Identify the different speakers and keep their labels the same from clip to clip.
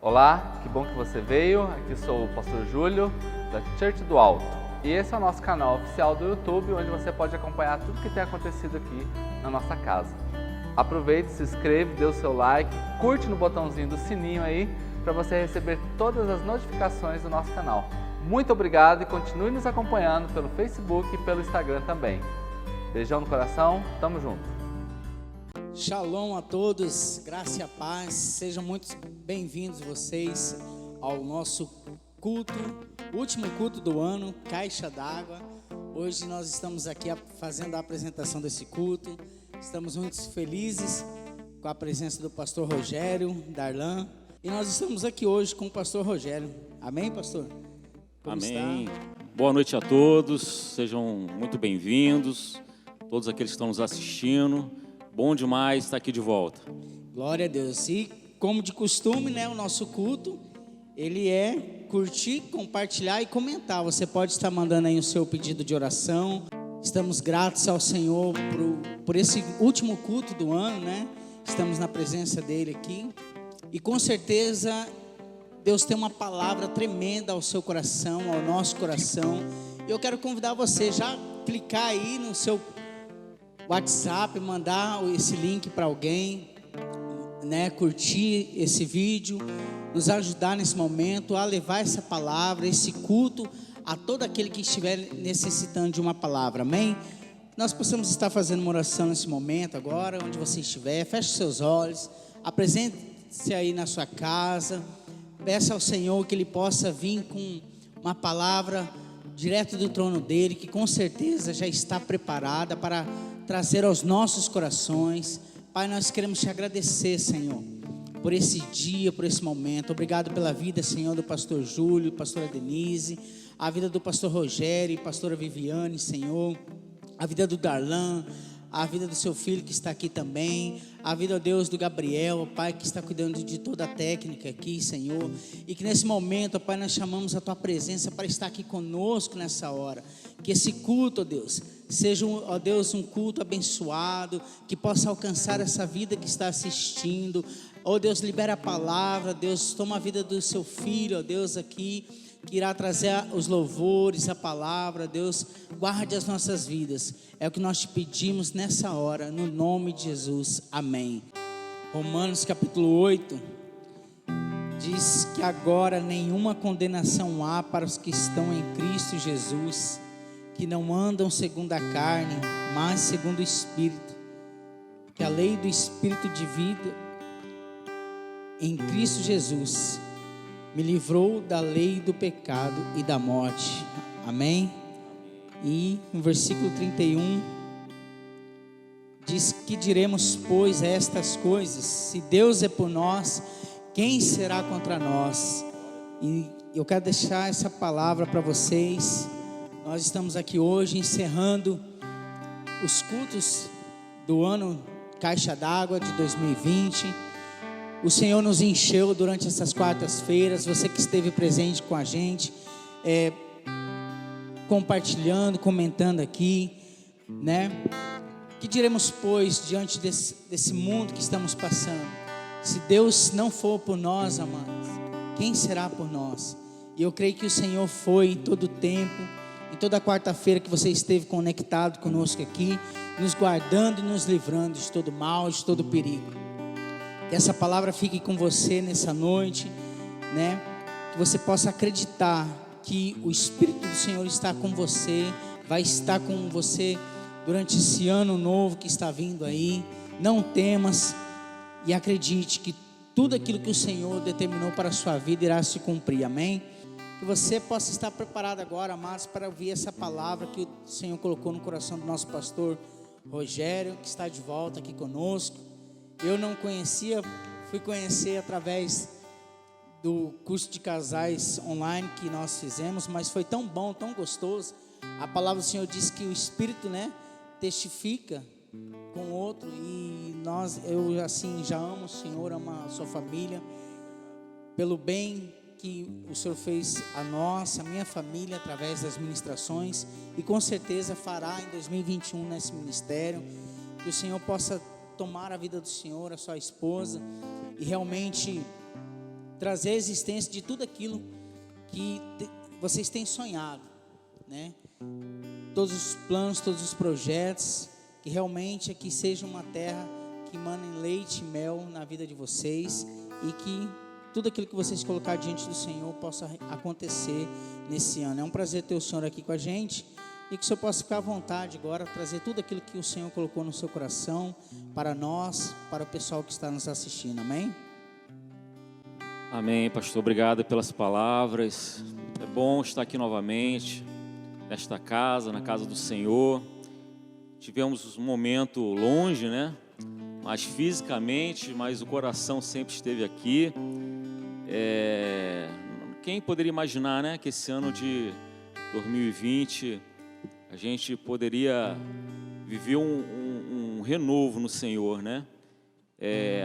Speaker 1: Olá, que bom que você veio. Aqui sou o Pastor Júlio, da Church do Alto. E esse é o nosso canal oficial do YouTube, onde você pode acompanhar tudo que tem acontecido aqui na nossa casa. Aproveite, se inscreve, dê o seu like, curte no botãozinho do sininho aí, para você receber todas as notificações do nosso canal. Muito obrigado e continue nos acompanhando pelo Facebook e pelo Instagram também. Beijão no coração, tamo junto.
Speaker 2: Shalom a todos, graça e a paz, sejam muito bem-vindos vocês ao nosso culto, último culto do ano, Caixa d'Água. Hoje nós estamos aqui fazendo a apresentação desse culto, estamos muito felizes com a presença do pastor Rogério, Darlan, e nós estamos aqui hoje com o pastor Rogério. Amém, pastor? Como
Speaker 3: Amém.
Speaker 2: está?
Speaker 3: Boa noite a todos, sejam muito bem-vindos, todos aqueles que estão nos assistindo. Bom demais estar aqui de volta.
Speaker 2: Glória a Deus. E como de costume, né, o nosso culto, ele é curtir, compartilhar e comentar. Você pode estar mandando aí o seu pedido de oração. Estamos gratos ao Senhor por esse último culto do ano, né? Estamos na presença dele aqui. E com certeza Deus tem uma palavra tremenda ao seu coração, ao nosso coração. E eu quero convidar você já clicar aí no seu WhatsApp, mandar esse link para alguém, né, curtir esse vídeo, nos ajudar nesse momento a levar essa palavra, esse culto a todo aquele que estiver necessitando de uma palavra, amém? Nós possamos estar fazendo uma oração nesse momento agora, onde você estiver, feche seus olhos, apresente-se aí na sua casa, peça ao Senhor que Ele possa vir com uma palavra direto do trono dEle, que com certeza já está preparada para trazer aos nossos corações. Pai, nós queremos te agradecer, Senhor, por esse dia, por esse momento. Obrigado pela vida, Senhor, do pastor Júlio, pastora Denise, a vida do pastor Rogério e pastora Viviane, Senhor, a vida do Darlan, a vida do seu filho que está aqui também, a vida, ó Deus, do Gabriel, ó Pai, que está cuidando de toda a técnica aqui, Senhor, e que nesse momento, ó Pai, nós chamamos a Tua presença para estar aqui conosco nessa hora, que esse culto, ó Deus, seja, ó Deus, um culto abençoado, que possa alcançar essa vida que está assistindo, ó Deus, libera a palavra, Deus, toma a vida do seu filho, ó Deus, aqui, que irá trazer os louvores, a palavra, Deus, guarde as nossas vidas, é o que nós te pedimos nessa hora, no nome de Jesus, amém. Romanos capítulo 8, diz que agora nenhuma condenação há para os que estão em Cristo Jesus, que não andam segundo a carne, mas segundo o Espírito, que a lei do Espírito de vida em Cristo Jesus me livrou da lei do pecado e da morte, amém? E no versículo 31, diz que diremos, pois, estas coisas, se Deus é por nós, quem será contra nós? E eu quero deixar essa palavra para vocês. Nós estamos aqui hoje encerrando os cultos do ano Caixa d'Água de 2020, o Senhor nos encheu durante essas quartas-feiras, você que esteve presente com a gente, compartilhando, comentando aqui, né? Que diremos, pois, diante desse mundo que estamos passando? Se Deus não for por nós, amados, quem será por nós? E eu creio que o Senhor foi em todo o tempo, em toda quarta-feira que você esteve conectado conosco aqui, nos guardando e nos livrando de todo mal, de todo perigo. Que essa palavra fique com você nessa noite, né? Que você possa acreditar que o Espírito do Senhor está com você, vai estar com você durante esse ano novo que está vindo aí. Não temas e acredite que tudo aquilo que o Senhor determinou para a sua vida irá se cumprir, amém? Que você possa estar preparado agora, amados, para ouvir essa palavra que o Senhor colocou no coração do nosso pastor Rogério, que está de volta aqui conosco. Eu não conhecia, fui conhecer através do curso de casais online que nós fizemos, mas foi tão bom, tão gostoso. A palavra do Senhor diz que o Espírito, né, testifica com o outro, e eu assim já amo o Senhor, amo a sua família, pelo bem que o Senhor fez a nós, a minha família, através das ministrações, e com certeza fará em 2021 nesse ministério. Que o Senhor possa tomar a vida do Senhor, a sua esposa, e realmente trazer a existência de tudo aquilo que vocês têm sonhado, né? Todos os planos, todos os projetos, que realmente aqui seja uma terra que mane leite e mel na vida de vocês, e que tudo aquilo que vocês colocar diante do Senhor possa acontecer nesse ano. É um prazer ter o Senhor aqui com a gente, e que o Senhor possa ficar à vontade agora, trazer tudo aquilo que o Senhor colocou no seu coração, para nós, para o pessoal que está nos assistindo, amém?
Speaker 3: Amém, pastor, obrigado pelas palavras. É bom estar aqui novamente, nesta casa, na casa do Senhor. Tivemos um momento longe, né? Mas fisicamente, mas o coração sempre esteve aqui. Quem poderia imaginar, né, que esse ano de 2020 a gente poderia viver um renovo no Senhor, né?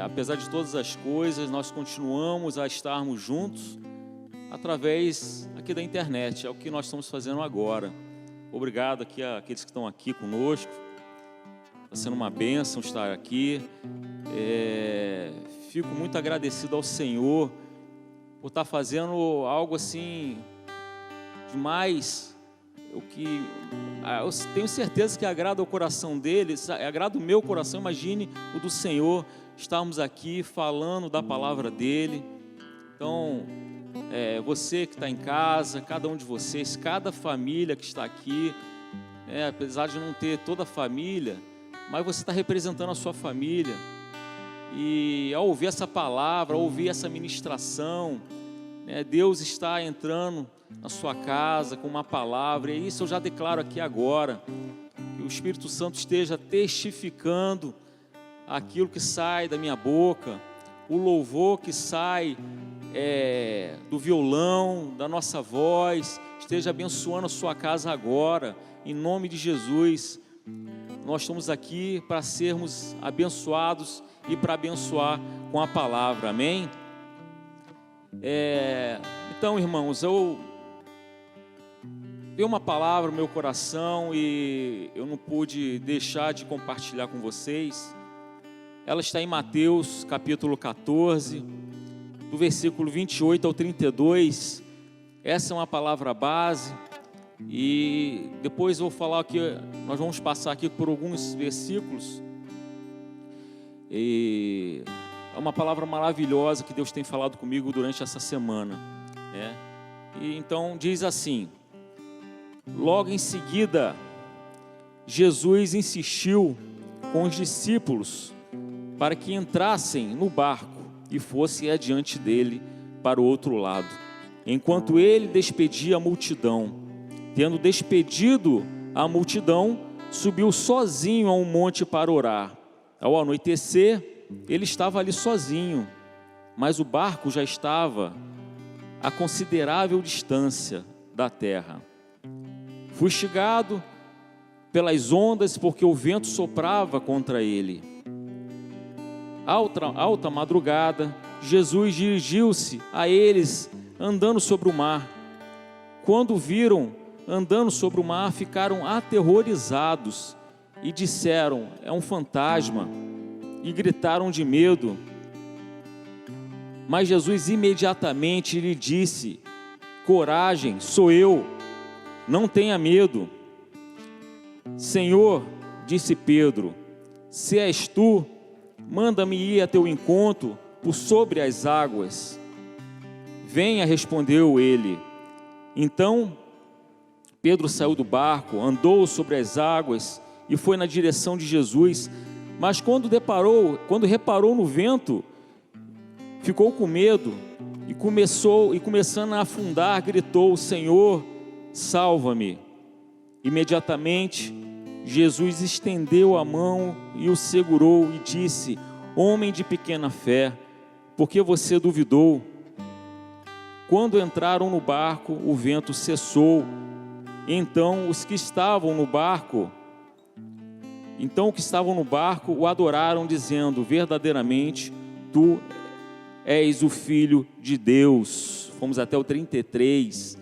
Speaker 3: Apesar de todas as coisas, nós continuamos a estarmos juntos através aqui da internet. É o que nós estamos fazendo agora. Obrigado aqui àqueles que estão aqui conosco. Está sendo uma bênção estar aqui. Fico muito agradecido ao Senhor por estar fazendo algo assim demais, eu tenho certeza que agrada o coração dele, agrada o meu coração. Imagine o do Senhor, estarmos aqui falando da palavra dele. Então, você que está em casa, cada um de vocês, cada família que está aqui, apesar de não ter toda a família, mas você está representando a sua família. E ao ouvir essa palavra, ao ouvir essa ministração, Deus está entrando na sua casa com uma palavra. E isso eu já declaro aqui agora, que o Espírito Santo esteja testificando aquilo que sai da minha boca, o louvor que sai do violão, da nossa voz, esteja abençoando a sua casa agora, em nome de Jesus. Nós estamos aqui para sermos abençoados e para abençoar com a palavra, amém? Então, irmãos, eu dei uma palavra no meu coração e eu não pude deixar de compartilhar com vocês. Ela está em Mateus capítulo 14, do versículo 28 ao 32. Essa é uma palavra base. E depois eu vou falar aqui, nós vamos passar aqui por alguns versículos. E é uma palavra maravilhosa que Deus tem falado comigo durante essa semana, né? E então diz assim: logo em seguida, Jesus insistiu com os discípulos para que entrassem no barco e fossem adiante dele para o outro lado, enquanto ele despedia a multidão. Tendo despedido a multidão, subiu sozinho a um monte para orar. Ao anoitecer, ele estava ali sozinho, mas o barco já estava a considerável distância da terra, fustigado pelas ondas, porque o vento soprava contra ele. Alta madrugada, Jesus dirigiu-se a eles andando sobre o mar. Quando viram andando sobre o mar, ficaram aterrorizados e disseram: é um fantasma, e gritaram de medo. Mas Jesus imediatamente lhe disse: coragem, sou eu, não tenha medo. Senhor, disse Pedro, se és tu, manda-me ir a teu encontro por sobre as águas. Venha, respondeu ele. Então Pedro saiu do barco, andou sobre as águas e foi na direção de Jesus. Mas quando reparou no vento, ficou com medo e começando a afundar, gritou: Senhor, salva-me. Imediatamente Jesus estendeu a mão e o segurou e disse: homem de pequena fé, por que você duvidou? Quando entraram no barco, o vento cessou. Então os que estavam no barco o adoraram, dizendo: verdadeiramente tu és o Filho de Deus. Fomos até o 33.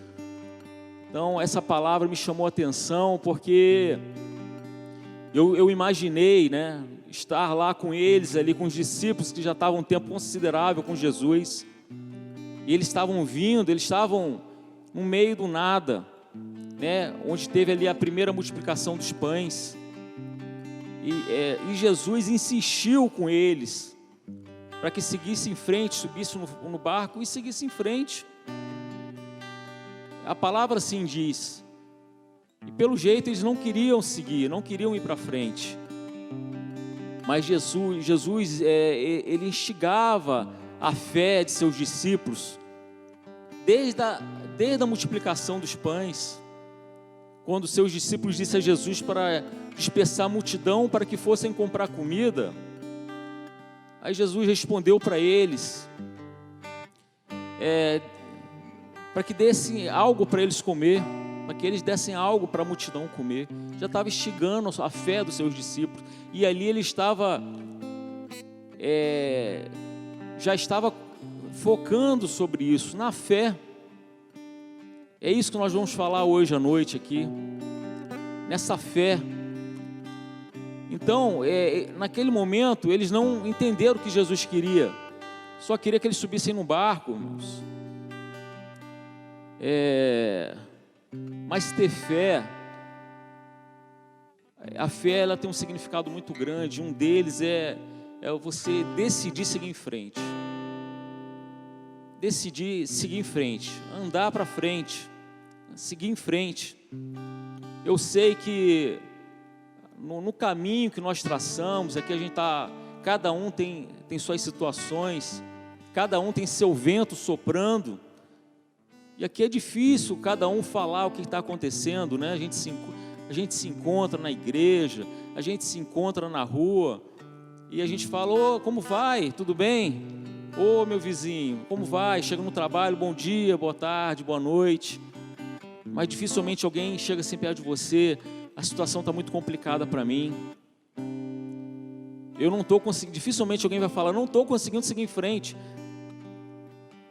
Speaker 3: Então essa palavra me chamou a atenção, porque eu imaginei, né, estar lá com eles, ali com os discípulos que já estavam um tempo considerável com Jesus. E eles estavam vindo, eles estavam no meio do nada, né? Onde teve ali a primeira multiplicação dos pães. E Jesus insistiu com eles para que seguisse em frente, subisse no barco e seguisse em frente. A palavra assim diz. E pelo jeito eles não queriam seguir, não queriam ir para frente. Mas Jesus ele instigava a fé de seus discípulos desde a multiplicação dos pães, quando seus discípulos disseram a Jesus para dispersar a multidão para que fossem comprar comida. Aí Jesus respondeu para eles, para que dessem algo para eles comer, para que eles dessem algo para a multidão comer. Já estava instigando a fé dos seus discípulos, e ali ele estava, já estava focando sobre isso, na fé. É isso que nós vamos falar hoje à noite aqui, nessa fé. Então, naquele momento, eles não entenderam o que Jesus queria, só queria que eles subissem no barco, irmãos. Mas ter fé, a fé ela tem um significado muito grande. Um deles é você decidir seguir em frente. Decidir seguir em frente, andar para frente, seguir em frente. Eu sei que no caminho que nós traçamos, aqui a gente está, cada um tem suas situações, cada um tem seu vento soprando, e aqui é difícil cada um falar o que está acontecendo, né? A gente se encontra na igreja, a gente se encontra na rua, e a gente fala: ô, como vai? Tudo bem? Ô, meu vizinho, como vai? Chega no trabalho, bom dia, boa tarde, boa noite. Mas dificilmente alguém chega assim perto de você: a situação está muito complicada para mim. Eu não estou conseguindo. Dificilmente alguém vai falar: não estou conseguindo seguir em frente.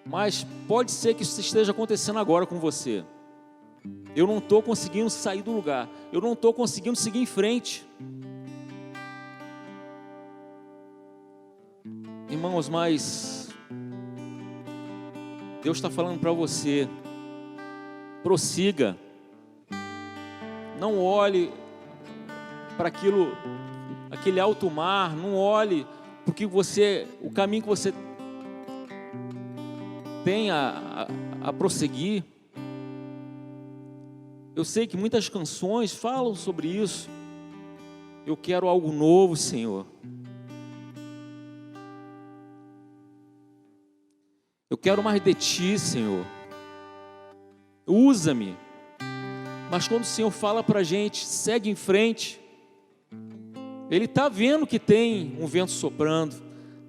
Speaker 3: Mas pode ser que isso esteja acontecendo agora com você. Eu não estou conseguindo sair do lugar. Eu não estou conseguindo seguir em frente. Irmãos, mas Deus está falando para você: prossiga. Não olhe para aquele alto mar, não olhe porque o caminho que você tem a prosseguir. Eu sei que muitas canções falam sobre isso. Eu quero algo novo, Senhor. Eu quero mais de Ti, Senhor. Usa-me. Mas quando o Senhor fala para a gente: segue em frente, Ele está vendo que tem um vento soprando.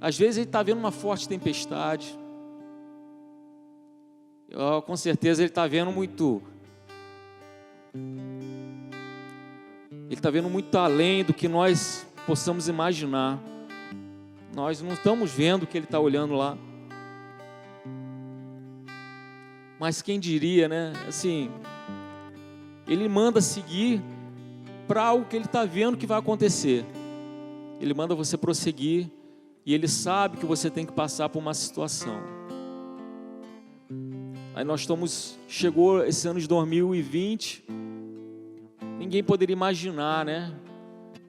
Speaker 3: Às vezes Ele está vendo uma forte tempestade. Com certeza Ele está vendo muito. Ele está vendo muito além do que nós possamos imaginar. Nós não estamos vendo o que Ele está olhando lá. Mas quem diria, né? Assim, Ele manda seguir para algo que Ele está vendo que vai acontecer. Ele manda você prosseguir, e Ele sabe que você tem que passar por uma situação. Aí chegou esse ano de 2020, ninguém poderia imaginar, né?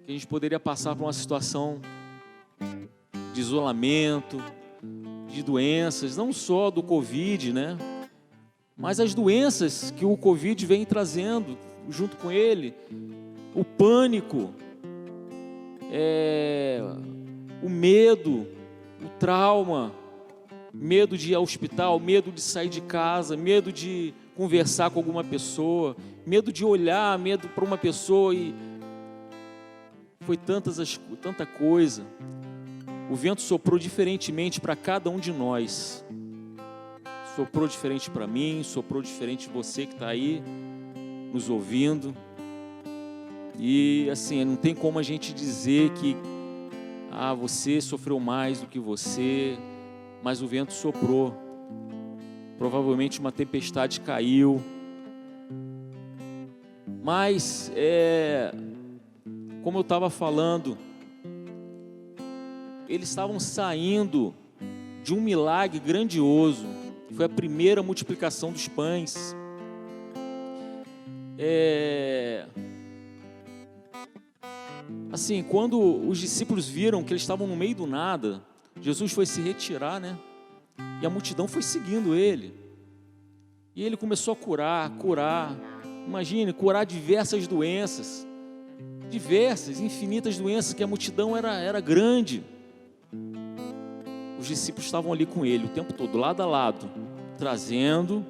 Speaker 3: Que a gente poderia passar por uma situação de isolamento, de doenças, não só do Covid, né? Mas as doenças que o Covid vem trazendo junto com ele, o pânico, o medo, o trauma, medo de ir ao hospital, medo de sair de casa, medo de conversar com alguma pessoa, medo de olhar, medo para uma pessoa, e foi tanta coisa. O vento soprou diferentemente para cada um de nós. Soprou diferente para mim, soprou diferente de você que está aí nos ouvindo. E assim, não tem como a gente dizer que você sofreu mais do que você, mas o vento soprou. Provavelmente uma tempestade caiu. Mas, como eu estava falando, eles estavam saindo de um milagre grandioso. Foi a primeira multiplicação dos pães. Assim, quando os discípulos viram que eles estavam no meio do nada, Jesus foi se retirar, né? E a multidão foi seguindo ele. E ele começou a curar. Imagine, curar diversas doenças. Diversas, infinitas doenças, que a multidão era grande. Os discípulos estavam ali com ele o tempo todo, lado a lado, trazendo.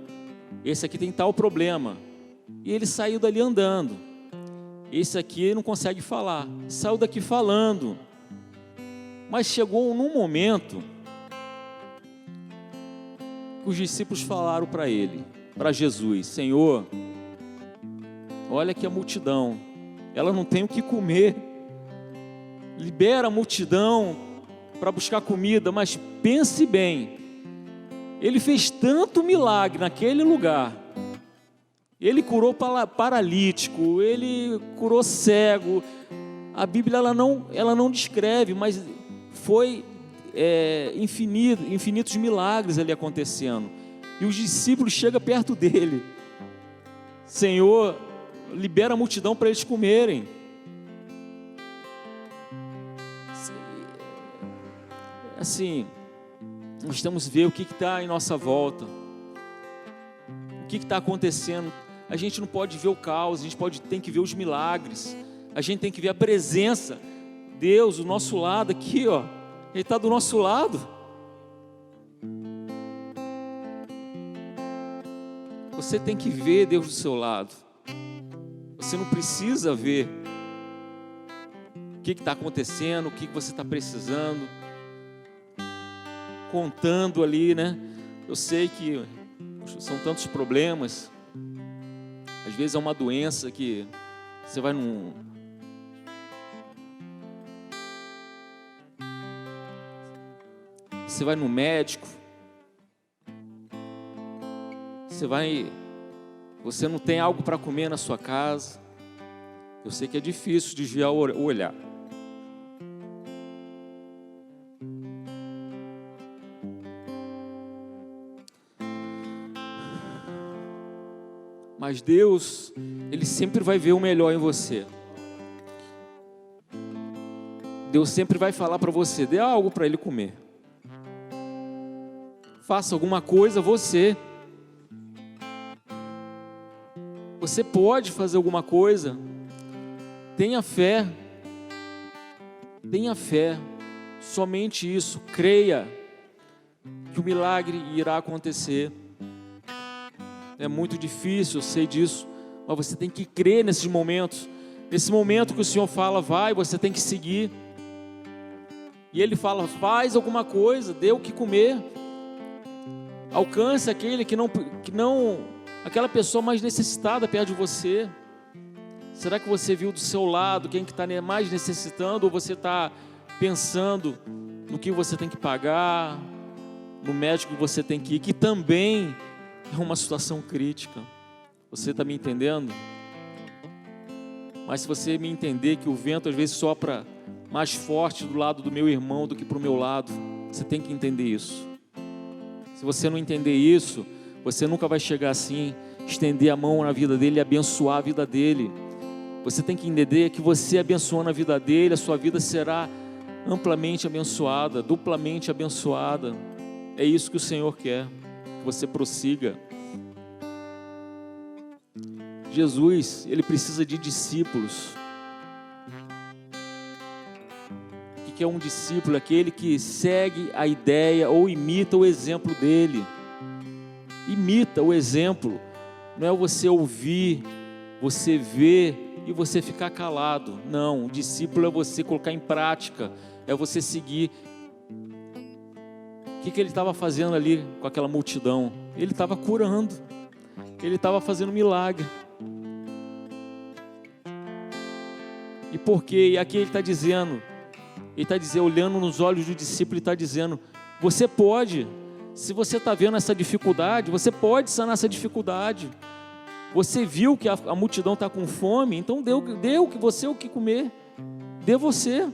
Speaker 3: Esse aqui tem tal problema. E ele saiu dali andando. Esse aqui não consegue falar. Saiu daqui falando. Mas chegou num momento que os discípulos falaram para ele, para Jesus: Senhor, olha que a multidão, ela não tem o que comer. Libera a multidão para buscar comida, mas pense bem, ele fez tanto milagre naquele lugar. Ele curou paralítico, ele curou cego. A Bíblia ela não descreve, mas foi infinitos milagres ali acontecendo. E os discípulos chegam perto dele: Senhor, libera a multidão para eles comerem. Assim, nós temos que ver o que está em nossa volta, o que está acontecendo. A gente não pode ver o caos, a gente tem que ver os milagres, a gente tem que ver a presença, Deus do nosso lado aqui, ó, Ele está do nosso lado. Você tem que ver Deus do seu lado. Você não precisa ver o que está acontecendo, o que você está precisando, contando ali, né? Eu sei que são tantos problemas. Às vezes é uma doença que você vai no médico, você não tem algo para comer na sua casa. Eu sei que é difícil desviar o olhar. Mas Deus, Ele sempre vai ver o melhor em você. Deus sempre vai falar para você: dê algo para ele comer. Faça alguma coisa você. Você pode fazer alguma coisa. Tenha fé. Tenha fé. Somente isso. Creia que o milagre irá acontecer. É muito difícil, eu sei disso, mas você tem que crer nesses momentos. Nesse momento que o Senhor fala, vai, você tem que seguir. E Ele fala, faz alguma coisa, dê o que comer. Alcance aquele que não, aquela pessoa mais necessitada perto de você. Será que você viu do seu lado quem que está mais necessitando, ou você está pensando no que você tem que pagar, no médico que você tem que ir, que também é uma situação crítica? Você está me entendendo? Mas se você me entender que o vento às vezes sopra mais forte do lado do meu irmão do que para o meu lado, você tem que entender isso. Se você não entender isso, você nunca vai chegar assim, estender a mão na vida dele e abençoar a vida dele. Você tem que entender que você abençoando a vida dele, a sua vida será amplamente abençoada, duplamente abençoada. É isso que o Senhor quer, que você prossiga. Jesus, Ele precisa de discípulos. O que é um discípulo? Aquele que segue a ideia ou imita o exemplo dele. Imita o exemplo. Não é você ouvir, você ver e você ficar calado. Não, o discípulo é você colocar em prática, é você seguir. O que ele estava fazendo ali com aquela multidão? Ele estava curando, ele estava fazendo milagre. E por quê? E aqui ele está dizendo, olhando nos olhos do discípulo, ele está dizendo, você pode, se você está vendo essa dificuldade, você pode sanar essa dificuldade. Você viu que a multidão está com fome, então dê o que comer, dê você.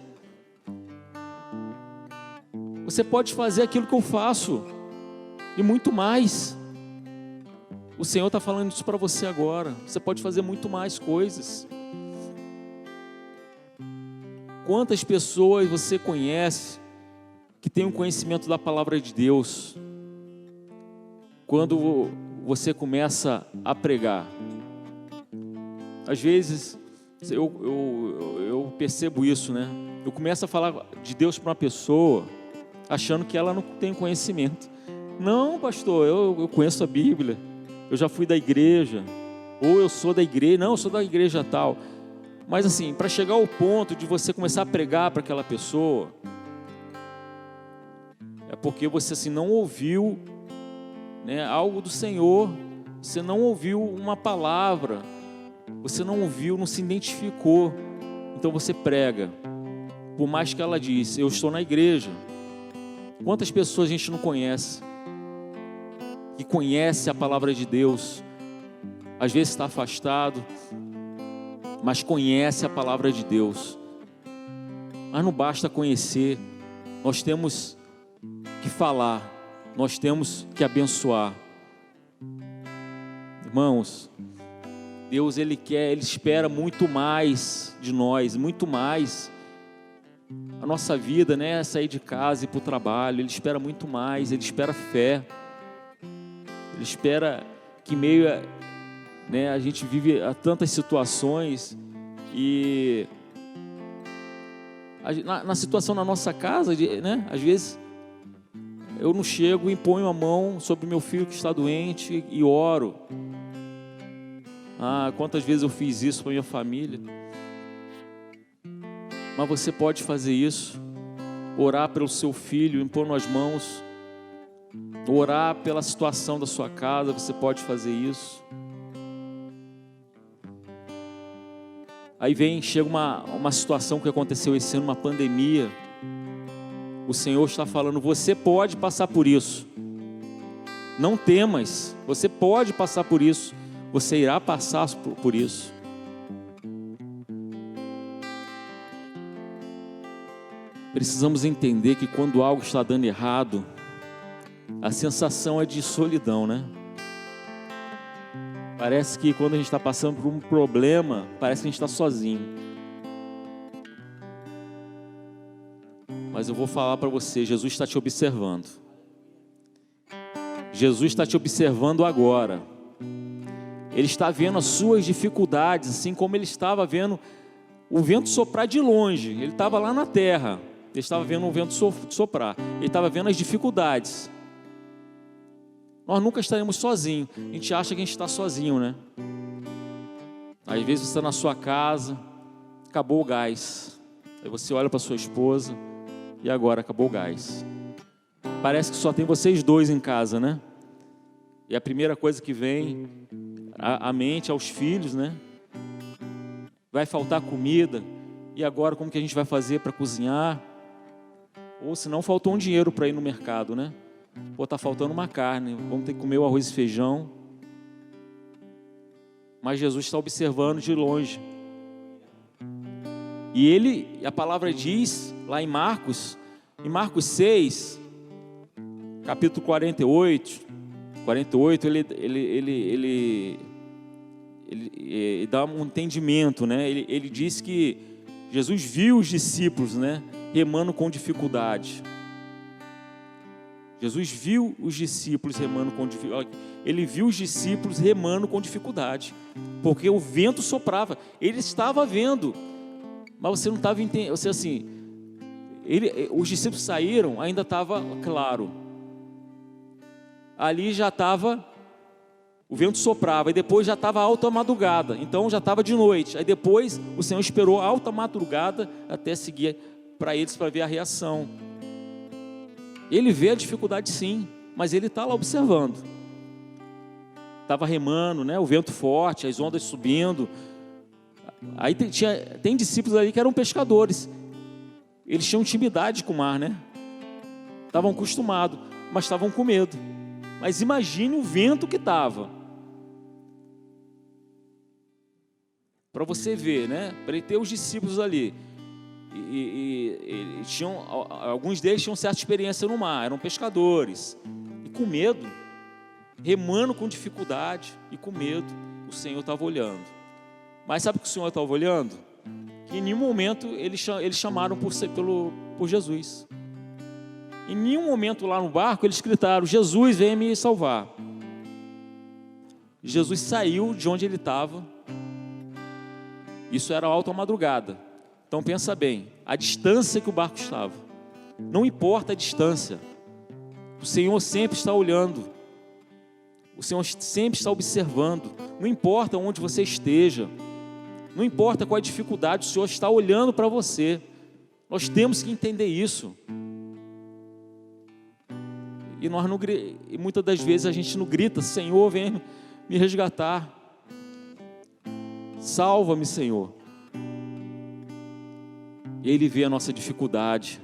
Speaker 3: Você pode fazer aquilo que eu faço. e muito mais. O Senhor está falando isso para você agora. Você pode fazer muito mais coisas. Quantas pessoas você conhece que tem um conhecimento da palavra de Deus? Quando você começa a pregar, às vezes eu percebo isso, né? Eu começo a falar de Deus para uma pessoa, achando que ela não tem conhecimento. Não, pastor, eu conheço a Bíblia, eu já fui da igreja, ou eu sou da igreja, não, eu sou da igreja tal. Mas assim, para chegar ao ponto de você começar a pregar para aquela pessoa, é porque você assim não ouviu, né, algo do Senhor, você não ouviu uma palavra, você não ouviu, não se identificou. Então você prega, por mais que ela disse, eu estou na igreja. Quantas pessoas a gente não conhece, que conhece a palavra de Deus, às vezes está afastado, mas conhece a palavra de Deus. Mas não basta conhecer, nós temos que falar, nós temos que abençoar. Irmãos, Deus, Ele espera muito mais de nós, muito mais. A nossa vida, né, é sair de casa e ir para o trabalho. Ele espera muito mais, Ele espera fé. Ele espera que meio a, né, a gente vive a tantas situações e na situação na nossa casa, né, às vezes eu não chego e imponho a mão sobre meu filho que está doente e oro. Quantas vezes eu fiz isso para minha família? Mas você pode fazer isso, orar pelo seu filho, impor as mãos, orar pela situação da sua casa, você pode fazer isso. Aí chega uma situação que aconteceu esse ano, uma pandemia. O Senhor está falando, você pode passar por isso. Não temas, você pode passar por isso. Você irá passar por isso. Precisamos entender que quando algo está dando errado, a sensação é de solidão, né? Parece que quando a gente está passando por um problema, parece que a gente está sozinho. Mas eu vou falar para você, Jesus está te observando. Jesus está te observando agora. Ele está vendo as suas dificuldades, assim como ele estava vendo o vento soprar de longe. Ele estava lá na terra, ele estava vendo o vento soprar, ele estava vendo as dificuldades. Nós nunca estaremos sozinhos, a gente acha que a gente está sozinho, né? Às vezes você está na sua casa, acabou o gás, aí você olha para sua esposa, e agora acabou o gás. Parece que só tem vocês dois em casa, né? E a primeira coisa que vem à mente, aos filhos, né? Vai faltar comida, e agora como que a gente vai fazer para cozinhar? Ou se não, faltou um dinheiro para ir no mercado, né? Pô, tá faltando uma carne, vamos ter que comer o arroz e feijão. Mas Jesus está observando de longe. E a palavra diz, lá em Marcos 6, capítulo 48, ele dá um entendimento, né? Ele diz que Jesus viu os discípulos, né, remando com dificuldade. Jesus viu os discípulos remando com dificuldade. Ele viu os discípulos remando com dificuldade, porque o vento soprava. Ele estava vendo, mas você não estava entendendo. Você assim, os discípulos saíram, ainda estava claro. Ali já estava, o vento soprava, e depois já estava alta madrugada, então já estava de noite. Aí depois o Senhor esperou a alta madrugada até seguir para eles, para ver a reação. Ele vê a dificuldade sim, mas ele está lá observando. Estava remando, né? O vento forte, as ondas subindo. Aí tem discípulos ali que eram pescadores. Eles tinham intimidade com o mar, né? Estavam acostumados, mas estavam com medo. Mas imagine o vento que estava. Para você ver, né? Para ele ter os discípulos ali. E alguns deles tinham certa experiência no mar, eram pescadores. E com medo, remando com dificuldade e com medo. O Senhor estava olhando. Mas sabe o que o Senhor estava olhando? Que em nenhum momento eles chamaram por Jesus. Em nenhum momento lá no barco eles gritaram: Jesus, vem me salvar. Jesus saiu de onde ele estava. Isso era alta madrugada. Então pensa bem, a distância que o barco estava. Não importa a distância. O Senhor sempre está olhando. O Senhor sempre está observando. Não importa onde você esteja. Não importa qual a dificuldade, o Senhor está olhando para você. Nós temos que entender isso. E muitas das vezes a gente não grita: Senhor, vem me resgatar. Salva-me, Senhor. E Ele vê a nossa dificuldade.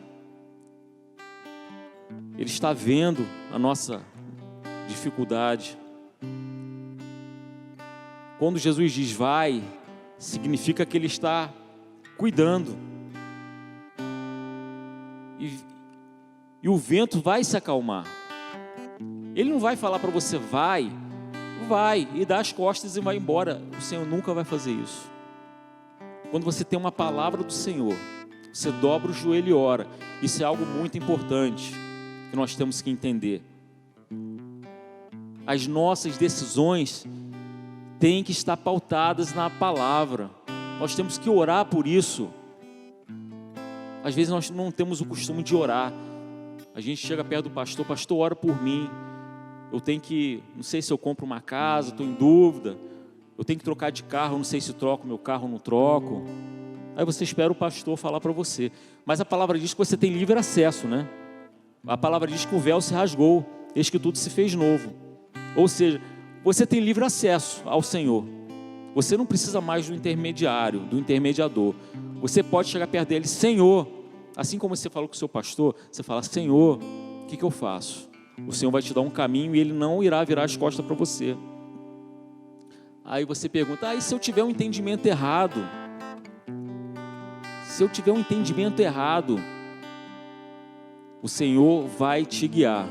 Speaker 3: Ele está vendo a nossa dificuldade. Quando Jesus diz vai, significa que Ele está cuidando. E o vento vai se acalmar. Ele não vai falar para você vai, e dá as costas e vai embora. O Senhor nunca vai fazer isso. Quando você tem uma palavra do Senhor, você dobra o joelho e ora. Isso é algo muito importante que nós temos que entender. As nossas decisões têm que estar pautadas na palavra. Nós temos que orar por isso. Às vezes nós não temos o costume de orar. A gente chega perto do pastor: pastor, ora por mim. Eu tenho que, não sei se eu compro uma casa, estou em dúvida. Eu tenho que trocar de carro, não sei se troco meu carro ou não troco. Aí você espera o pastor falar para você. Mas a palavra diz que você tem livre acesso, né? A palavra diz que o véu se rasgou, eis que tudo se fez novo. Ou seja, você tem livre acesso ao Senhor. Você não precisa mais do intermediário, do intermediador. Você pode chegar perto dele: Senhor, assim como você falou com o seu pastor, você fala: Senhor, o que eu faço? O Senhor vai te dar um caminho e Ele não irá virar as costas para você. Aí você pergunta: e se eu tiver um entendimento errado? Se eu tiver um entendimento errado, o Senhor vai te guiar.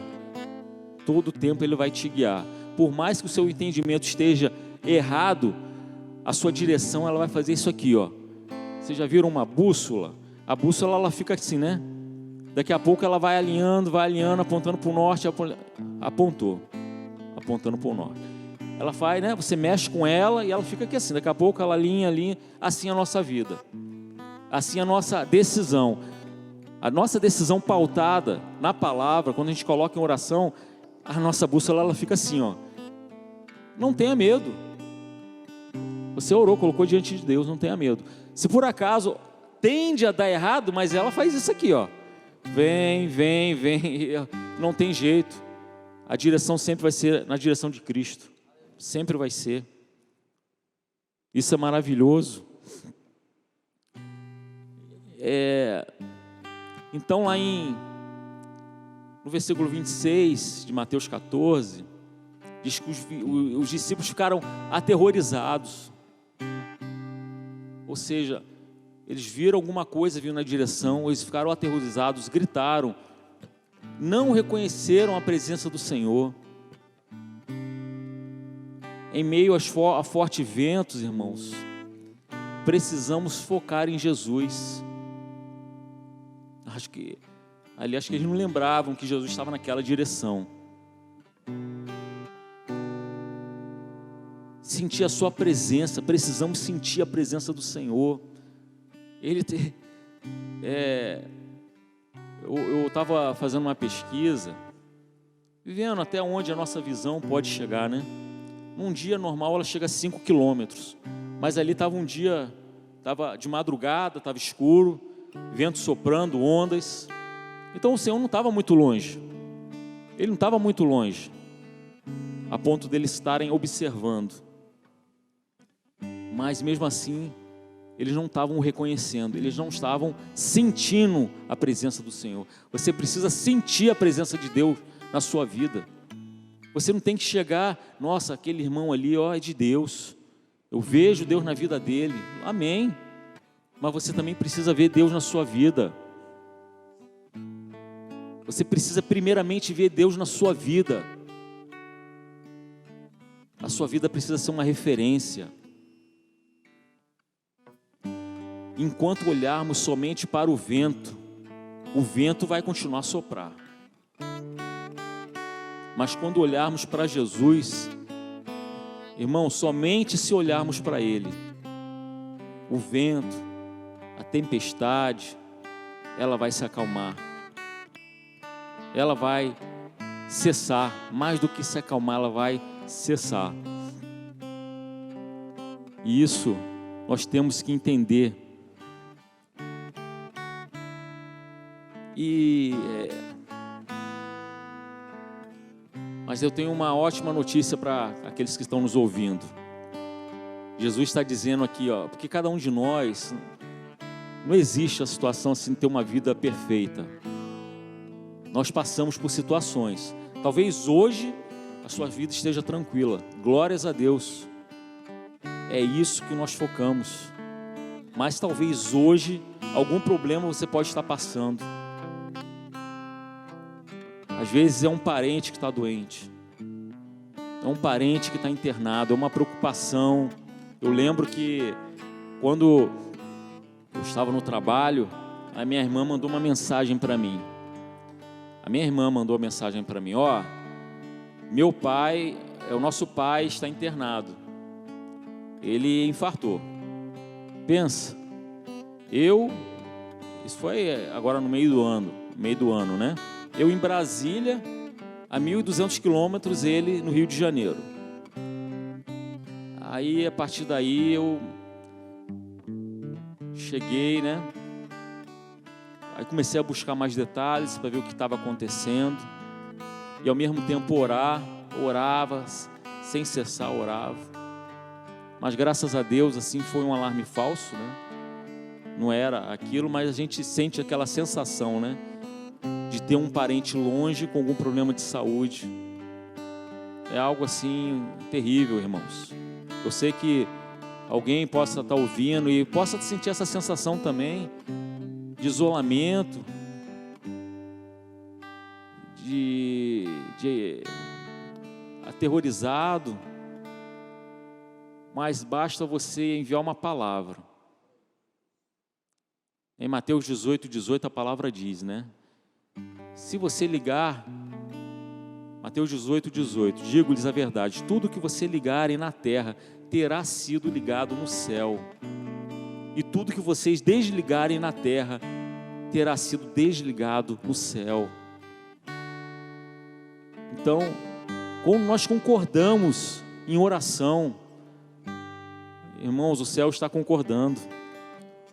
Speaker 3: Todo o tempo Ele vai te guiar. Por mais que o seu entendimento esteja errado, a sua direção ela vai fazer isso aqui, ó. Vocês já viram uma bússola? A bússola ela fica assim, né? Daqui a pouco ela vai alinhando, apontando para o norte, apontando para o norte. Ela faz, né? Você mexe com ela e ela fica aqui assim. Daqui a pouco ela alinha. Assim é a nossa vida. Assim é a nossa decisão. A nossa decisão pautada na palavra, quando a gente coloca em oração, a nossa bússola ela fica assim, ó. Não tenha medo. Você orou, colocou diante de Deus, não tenha medo. Se por acaso tende a dar errado, mas ela faz isso aqui, ó. Vem, não tem jeito. A direção sempre vai ser na direção de Cristo. Sempre vai ser. Isso é maravilhoso. Então lá no versículo 26 de Mateus 14, diz que os discípulos ficaram aterrorizados. Ou seja, eles viram alguma coisa vindo na direção, eles ficaram aterrorizados, gritaram, não reconheceram a presença do Senhor. Em meio a fortes ventos, irmãos, precisamos focar em Jesus. Acho que eles não lembravam que Jesus estava naquela direção. Sentir a sua presença, precisamos sentir a presença do Senhor. Eu estava fazendo uma pesquisa, vendo até onde a nossa visão pode chegar, né? Num dia normal ela chega a 5 quilômetros, mas ali estava um dia, estava de madrugada, estava escuro, vento soprando, ondas. Então o Senhor não estava muito longe. Ele não estava muito longe, a ponto deles estarem observando. Mas mesmo assim, eles não estavam o reconhecendo, eles não estavam sentindo a presença do Senhor. Você precisa sentir a presença de Deus na sua vida. Você não tem que chegar, nossa, aquele irmão ali, ó, é de Deus. Eu vejo Deus na vida dele. Amém. Mas você também precisa ver Deus na sua vida. Você precisa primeiramente ver Deus na sua vida. A sua vida precisa ser uma referência. Enquanto olharmos somente para o vento vai continuar a soprar. Mas quando olharmos para Jesus, irmão, somente se olharmos para Ele, o vento, a tempestade, ela vai se acalmar. Ela vai cessar. Mais do que se acalmar, ela vai cessar. E isso nós temos que entender. Mas eu tenho uma ótima notícia para aqueles que estão nos ouvindo. Jesus está dizendo aqui, porque cada um de nós, não existe a situação assim de ter uma vida perfeita. Nós passamos por situações. Talvez hoje a sua vida esteja tranquila. Glórias a Deus. É isso que nós focamos. Mas talvez hoje algum problema você pode estar passando. Às vezes é um parente que está doente, é um parente que está internado, é uma preocupação. Eu lembro que quando eu estava no trabalho, a minha irmã mandou uma mensagem para mim. Meu pai, o nosso pai está internado, ele infartou. Pensa, isso foi agora no meio do ano, né? Eu em Brasília, a 1.200 quilômetros, ele no Rio de Janeiro. Aí, a partir daí, eu cheguei, né? Aí comecei a buscar mais detalhes para ver o que estava acontecendo. E ao mesmo tempo orava, sem cessar orava. Mas graças a Deus, assim, foi um alarme falso, né? Não era aquilo, mas a gente sente aquela sensação, né? De ter um parente longe com algum problema de saúde. É algo assim terrível, irmãos. Eu sei que alguém possa estar ouvindo e possa sentir essa sensação também de isolamento, de aterrorizado, mas basta você enviar uma palavra. Em Mateus 18, a palavra diz, né? Se você ligar, Mateus 18, digo-lhes a verdade, tudo que você ligarem na terra terá sido ligado no céu, e tudo que vocês desligarem na terra terá sido desligado no céu. Então, como nós concordamos em oração, irmãos, o céu está concordando,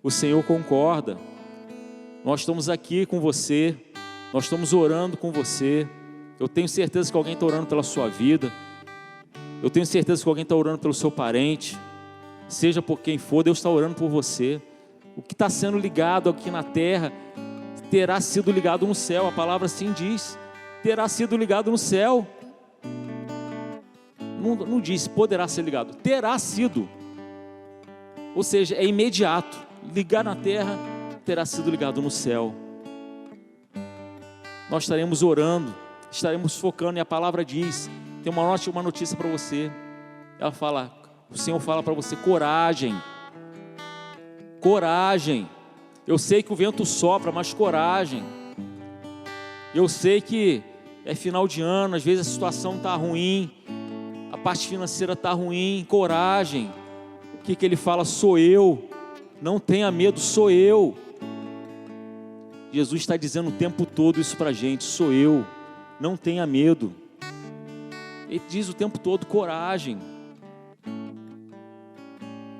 Speaker 3: o Senhor concorda. Nós estamos aqui com você, nós estamos orando com você. Eu tenho certeza que alguém está orando pela sua vida. Eu tenho certeza que alguém está orando pelo seu parente. Seja por quem for, Deus está orando por você. O que está sendo ligado aqui na terra terá sido ligado no céu. A palavra assim diz, terá sido ligado no céu. Não diz poderá ser ligado, terá sido. Ou seja, é imediato. Ligar na terra terá sido ligado no céu. Nós estaremos orando, estaremos focando, e a palavra diz, tem uma ótima notícia para você. Ela fala, o Senhor fala para você, coragem. Coragem. Eu sei que o vento sopra, mas coragem. Eu sei que é final de ano, às vezes a situação está ruim, a parte financeira está ruim, coragem. O que ele fala? Sou eu. Não tenha medo, sou eu. Jesus está dizendo o tempo todo isso para a gente, sou eu, não tenha medo. Ele diz o tempo todo, coragem.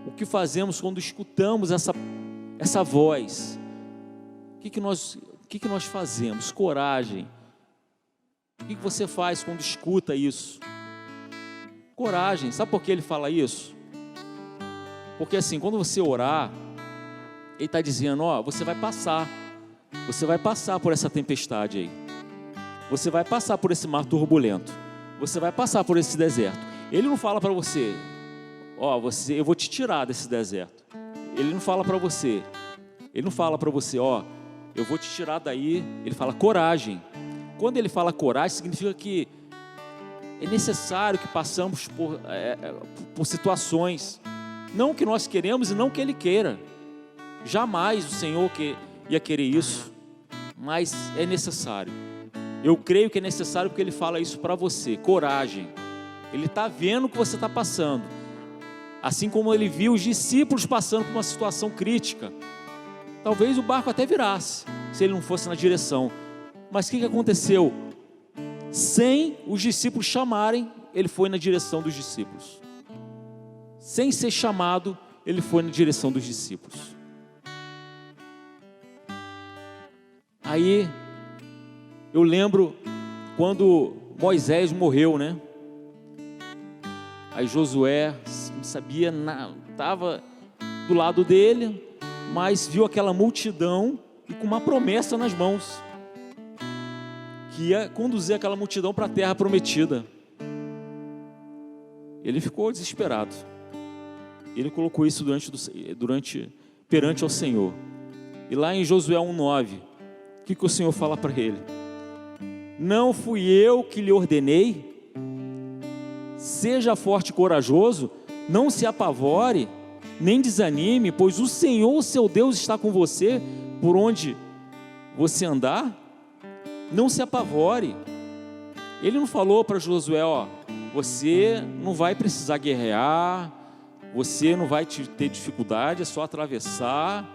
Speaker 3: O que fazemos quando escutamos essa voz? O que nós fazemos? Coragem. O que você faz quando escuta isso? Coragem. Sabe por que ele fala isso? Porque assim, quando você orar, ele está dizendo, você vai passar por essa tempestade aí, você vai passar por esse mar turbulento, você vai passar por esse deserto. Ele não fala para você, eu vou te tirar desse deserto. Ele não fala para você, eu vou te tirar daí. Ele fala coragem. Quando ele fala coragem, significa que é necessário que passamos por situações, não que nós queremos e não que Ele queira. Jamais o Senhor ia querer isso, mas é necessário. Eu creio que é necessário porque Ele fala isso para você, coragem. Ele está vendo o que você está passando, assim como Ele viu os discípulos passando por uma situação crítica. Talvez o barco até virasse, se Ele não fosse na direção. Mas o que aconteceu? Sem os discípulos chamarem, Ele foi na direção dos discípulos. Sem ser chamado, Ele foi na direção dos discípulos. Aí, eu lembro quando Moisés morreu, né? Aí Josué não sabia nada, estava do lado dele, mas viu aquela multidão e com uma promessa nas mãos, que ia conduzir aquela multidão para a terra prometida. Ele ficou desesperado. Ele colocou isso perante ao Senhor. E lá em Josué 1:9, o que o Senhor fala para ele? Não fui eu que lhe ordenei? Seja forte e corajoso, não se apavore, nem desanime, pois o Senhor, seu Deus, está com você por onde você andar. Não se apavore. Ele não falou para Josué, você não vai precisar guerrear, você não vai ter dificuldade, é só atravessar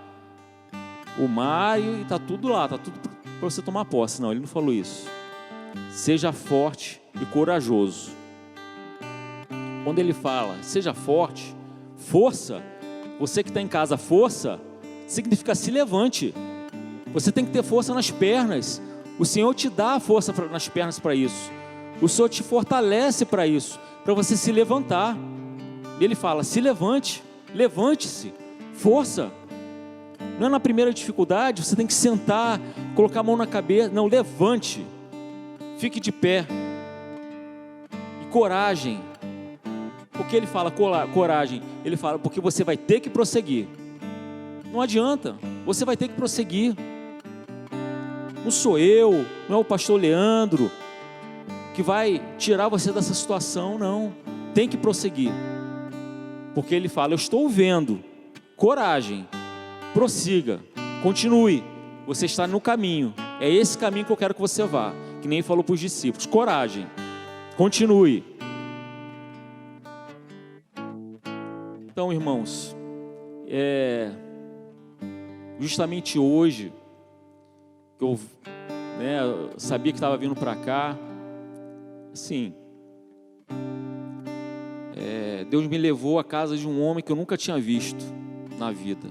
Speaker 3: o mar e está tudo lá, está tudo para você tomar posse. Não, ele não falou isso. Seja forte e corajoso. Quando ele fala, seja forte, força, você que está em casa, força, significa se levante. Você tem que ter força nas pernas. O Senhor te dá a força nas pernas para isso. O Senhor te fortalece para isso, para você se levantar. Ele fala, se levante, levante-se, força. Não é na primeira dificuldade, você tem que sentar, colocar a mão na cabeça. Não, levante, fique de pé. E coragem. Por que ele fala coragem? Ele fala porque você vai ter que prosseguir. Não adianta, você vai ter que prosseguir. Não sou eu, não é o pastor Leandro que vai tirar você dessa situação, não. Tem que prosseguir. Porque ele fala, eu estou vendo, coragem, prossiga, continue, você está no caminho, é esse caminho que eu quero que você vá, que nem falou para os discípulos, coragem, continue. Então, irmãos, justamente hoje, que eu sabia que estava vindo para cá, assim, Deus me levou à casa de um homem que eu nunca tinha visto na vida.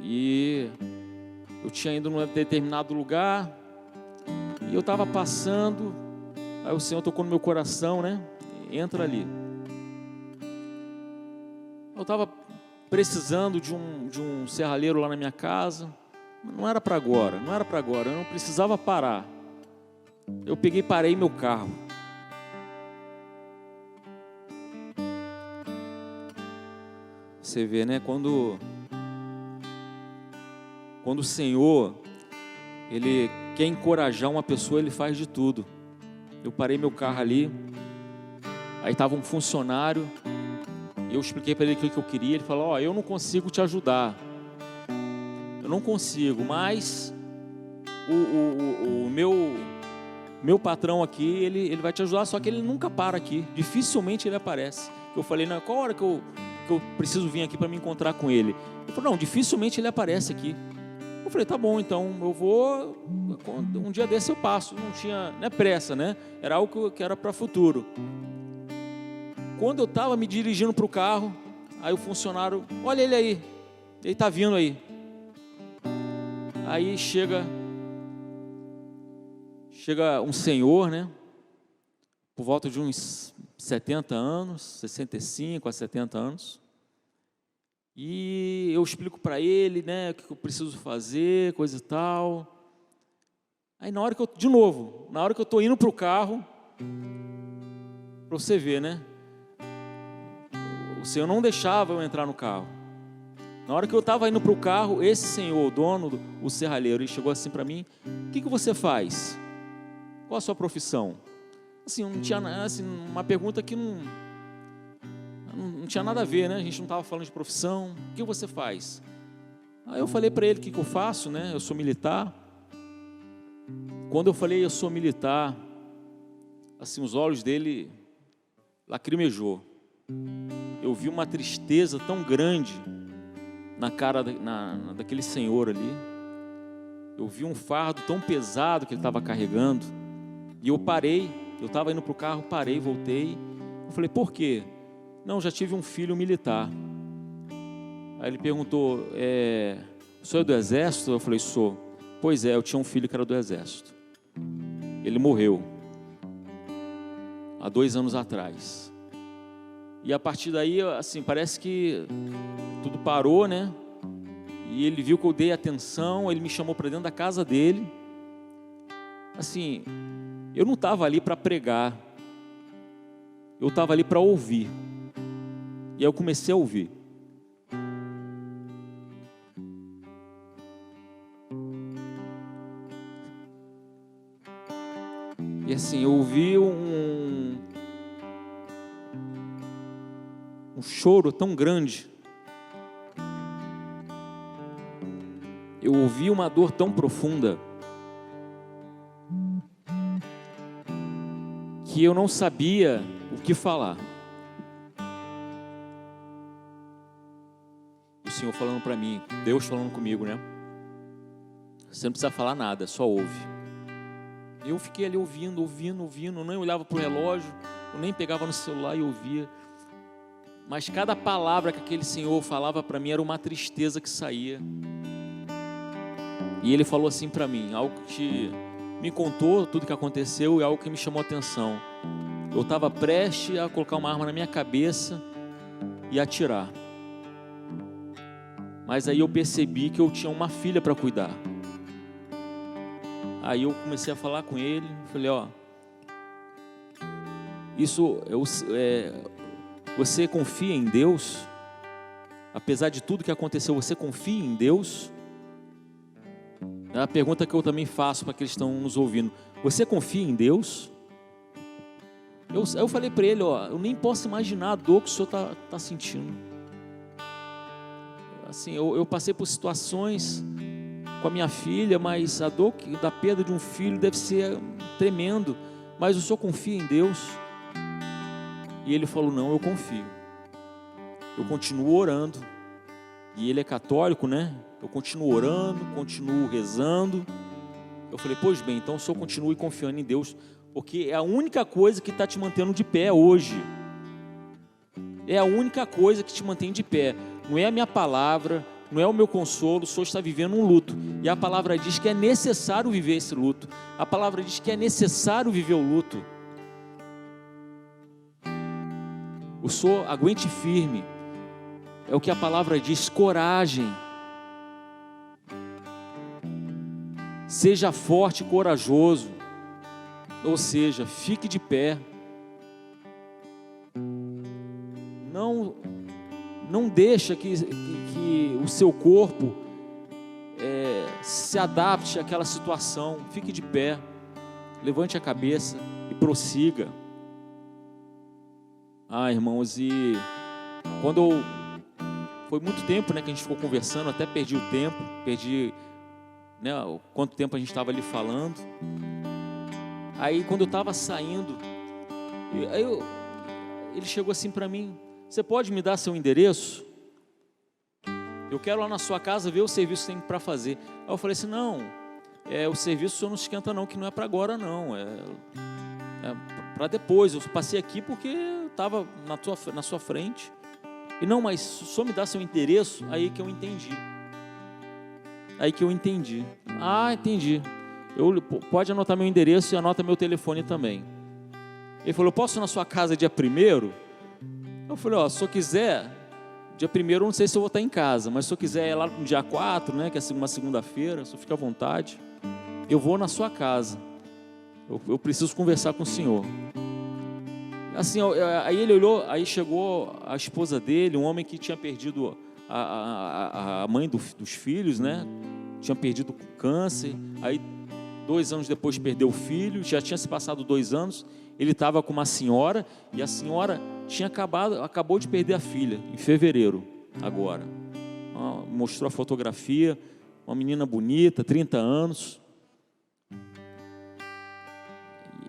Speaker 3: E eu tinha ido num determinado lugar, e eu estava passando, aí o Senhor tocou no meu coração, né? Entra ali. Eu estava precisando de um serralheiro lá na minha casa, não era para agora, eu não precisava parar. Eu peguei e parei meu carro. Você vê, né? Quando o Senhor, Ele quer encorajar uma pessoa, Ele faz de tudo. Eu parei meu carro ali, aí estava um funcionário, e eu expliquei para ele o que eu queria. Ele falou, eu não consigo te ajudar, eu não consigo, mas o meu patrão aqui, ele vai te ajudar, só que ele nunca para aqui, dificilmente ele aparece. Eu falei, qual hora que eu preciso vir aqui para me encontrar com ele? Ele falou, não, dificilmente ele aparece aqui. Eu falei, tá bom, então eu vou, um dia desse eu passo. Não tinha pressa, né? Era algo que era para futuro. Quando eu estava me dirigindo para o carro, aí o funcionário, olha ele aí, ele está vindo aí. Aí chega um senhor, né? Por volta de uns 70 anos, 65 a 70 anos. E eu explico para ele, né, o que eu preciso fazer, coisa e tal. Aí na hora que eu estou indo para o carro, para você ver, né? O Senhor não deixava eu entrar no carro. Na hora que eu estava indo para o carro, esse senhor, o dono, o serralheiro, ele chegou assim para mim: o que você faz? Qual a sua profissão? Assim, não tinha, assim, uma pergunta que não tinha nada a ver, né? A gente não estava falando de profissão. O que você faz? Aí eu falei para ele o que eu faço, né? Eu sou militar. Quando eu falei eu sou militar, assim, os olhos dele lacrimejou. Eu vi uma tristeza tão grande na cara daquele senhor ali. Eu vi um fardo tão pesado que ele estava carregando. E eu parei, eu estava indo para o carro, parei, voltei. Eu falei: por quê? Não, já tive um filho militar. Aí ele perguntou: o senhor é do exército? Eu falei: sou. Pois é, eu tinha um filho que era do exército. Ele morreu há 2 anos atrás. E a partir daí, assim, parece que tudo parou, né? E ele viu que eu dei atenção, ele me chamou para dentro da casa dele. Assim, eu não estava ali para pregar, eu estava ali para ouvir. E aí eu comecei a ouvir. E assim, eu ouvi um choro tão grande. Eu ouvi uma dor tão profunda que eu não sabia o que falar. O Senhor falando para mim, Deus falando comigo, né? Você não precisa falar nada, só ouve. Eu fiquei ali ouvindo, eu nem olhava para o relógio, eu nem pegava no celular e ouvia. Mas cada palavra que aquele Senhor falava para mim era uma tristeza que saía. E Ele falou assim para mim, algo que me contou tudo que aconteceu e algo que me chamou a atenção. Eu estava prestes a colocar uma arma na minha cabeça e atirar. Mas aí eu percebi que eu tinha uma filha para cuidar. Aí eu comecei a falar com ele, falei: você confia em Deus? Apesar de tudo que aconteceu, você confia em Deus? É a pergunta que eu também faço para aqueles que estão nos ouvindo. Você confia em Deus? Eu falei para ele: eu nem posso imaginar a dor que o senhor está sentindo. Assim, eu passei por situações com a minha filha, mas a dor da perda de um filho deve ser tremendo. Mas o senhor confia em Deus? E ele falou: não, eu confio. Eu continuo orando. E ele é católico, né? Eu continuo orando, continuo rezando. Eu falei: pois bem, então o senhor continue confiando em Deus, porque é a única coisa que está te mantendo de pé hoje. É a única coisa que te mantém de pé. Não é a minha palavra, não é o meu consolo, o senhor está vivendo um luto. E a palavra diz que é necessário viver esse luto. A palavra diz que é necessário viver o luto. O senhor aguente firme. É o que a palavra diz, coragem. Seja forte e corajoso. Ou seja, fique de pé. Não deixa que o seu corpo se adapte àquela situação. Fique de pé, levante a cabeça e prossiga. Irmãos, e foi muito tempo, né, que a gente ficou conversando, até perdi o tempo, né, quanto tempo a gente estava ali falando. Aí quando eu estava saindo, ele chegou assim para mim: você pode me dar seu endereço? Eu quero lá na sua casa ver o serviço que tem para fazer. Aí eu falei assim: não, o serviço o senhor não esquenta não, que não é para agora não, é para depois. Eu passei aqui porque estava na sua frente. E não, mas se o senhor me dá seu endereço, aí que eu entendi. Entendi. Pode anotar meu endereço e anota meu telefone também. Ele falou: posso ir na sua casa dia 1º? Eu falei: se eu quiser, dia 1º eu não sei se eu vou estar em casa, mas se eu quiser ir lá no dia 4, né, que é uma segunda-feira, se eu ficar à vontade, eu vou na sua casa. Eu preciso conversar com o senhor. Assim, aí ele olhou, aí chegou a esposa dele, um homem que tinha perdido a mãe dos filhos, né? Tinha perdido com câncer, aí 2 anos depois perdeu o filho, já tinha se passado 2 anos, ele estava com uma senhora, e a senhora acabou de perder a filha, em fevereiro, agora. Mostrou a fotografia, uma menina bonita, 30 anos,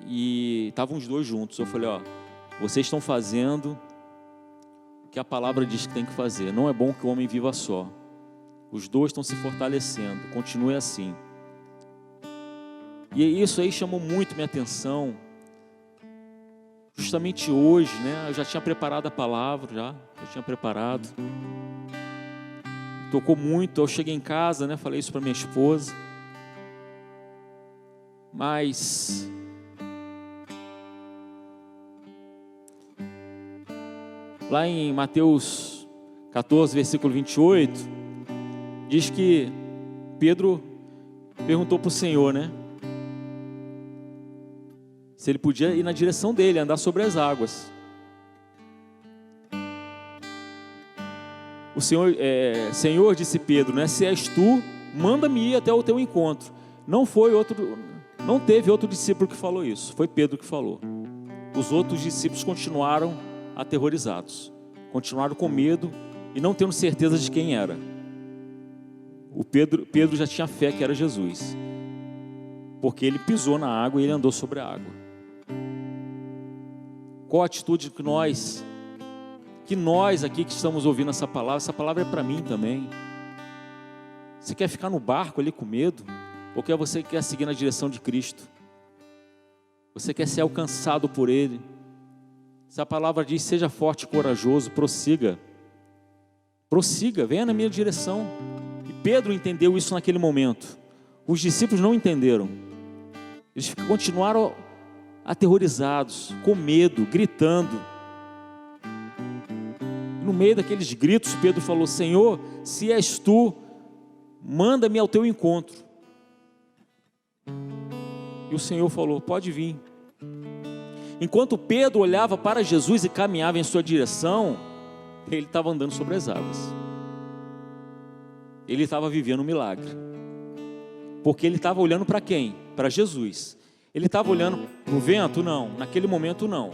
Speaker 3: e estavam os dois juntos. Eu falei, vocês estão fazendo o que a palavra diz que tem que fazer, não é bom que o homem viva só. Os dois estão se fortalecendo, continue assim. E isso aí chamou muito minha atenção. Justamente hoje, né? Eu já tinha preparado a palavra, já tinha preparado. Tocou muito. Eu cheguei em casa, né? Falei isso para minha esposa. Mas lá em Mateus 14, versículo 28, diz que Pedro perguntou para o Senhor, né? Se ele podia ir na direção dele, andar sobre as águas. O Senhor, disse Pedro, né? Se és tu, manda-me ir até o teu encontro. Não teve outro discípulo que falou isso, foi Pedro que falou. Os outros discípulos continuaram aterrorizados, continuaram com medo e não tendo certeza de quem era. Pedro já tinha fé que era Jesus, porque ele pisou na água e ele andou sobre a água. Qual a atitude que nós aqui que estamos ouvindo essa palavra é para mim também. Você quer ficar no barco ali com medo? Ou você quer seguir na direção de Cristo? Você quer ser alcançado por Ele? Se a palavra diz, seja forte e corajoso, prossiga, venha na minha direção. E Pedro entendeu isso naquele momento. Os discípulos não entenderam. Eles continuaram aterrorizados, com medo, gritando. No meio daqueles gritos, Pedro falou, Senhor, se és tu, manda-me ao teu encontro. E o Senhor falou, pode vir. Enquanto Pedro olhava para Jesus e caminhava em sua direção, ele estava andando sobre as águas. Ele estava vivendo um milagre. Porque ele estava olhando para quem? Para Jesus. Ele estava olhando para o vento? Não, naquele momento não.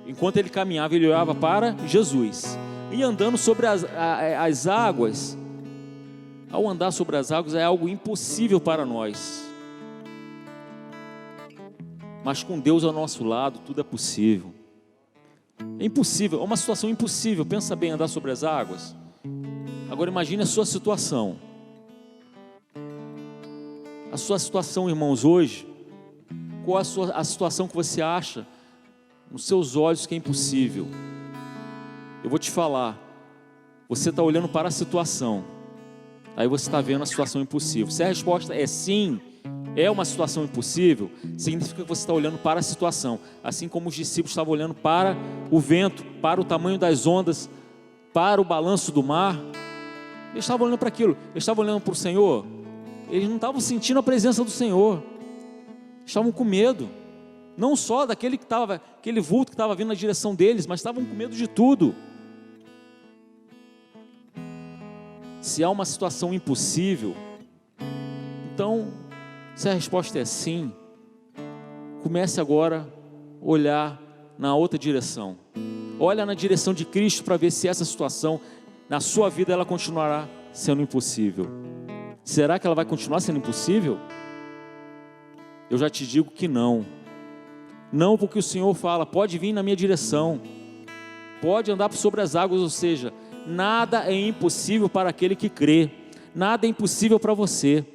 Speaker 3: Enquanto ele caminhava, ele olhava para Jesus. E andando sobre as águas, ao andar sobre as águas é algo impossível para nós. Mas com Deus ao nosso lado, tudo é possível. É impossível, é uma situação impossível. Pensa bem, andar sobre as águas. Agora imagine a sua situação. A sua situação, irmãos, hoje. Qual a situação que você acha nos seus olhos que é impossível? Eu vou te falar. Você está olhando para a situação. Aí você está vendo a situação impossível. Se a resposta é sim, é uma situação impossível, significa que você está olhando para a situação. Assim como os discípulos estavam olhando para o vento, para o tamanho das ondas, para o balanço do mar. Eles estavam olhando para aquilo. Eles estavam olhando para o Senhor. Eles não estavam sentindo a presença do Senhor. Estavam com medo, não só aquele vulto que estava vindo na direção deles, mas estavam com medo de tudo. Se há uma situação impossível, então, se a resposta é sim, comece agora a olhar na outra direção. Olha na direção de Cristo para ver se essa situação, na sua vida, ela continuará sendo impossível. Será que ela vai continuar sendo impossível? Eu já te digo que não. Não, porque o Senhor fala, pode vir na minha direção, pode andar sobre as águas, ou seja, nada é impossível para aquele que crê. Nada é impossível para você.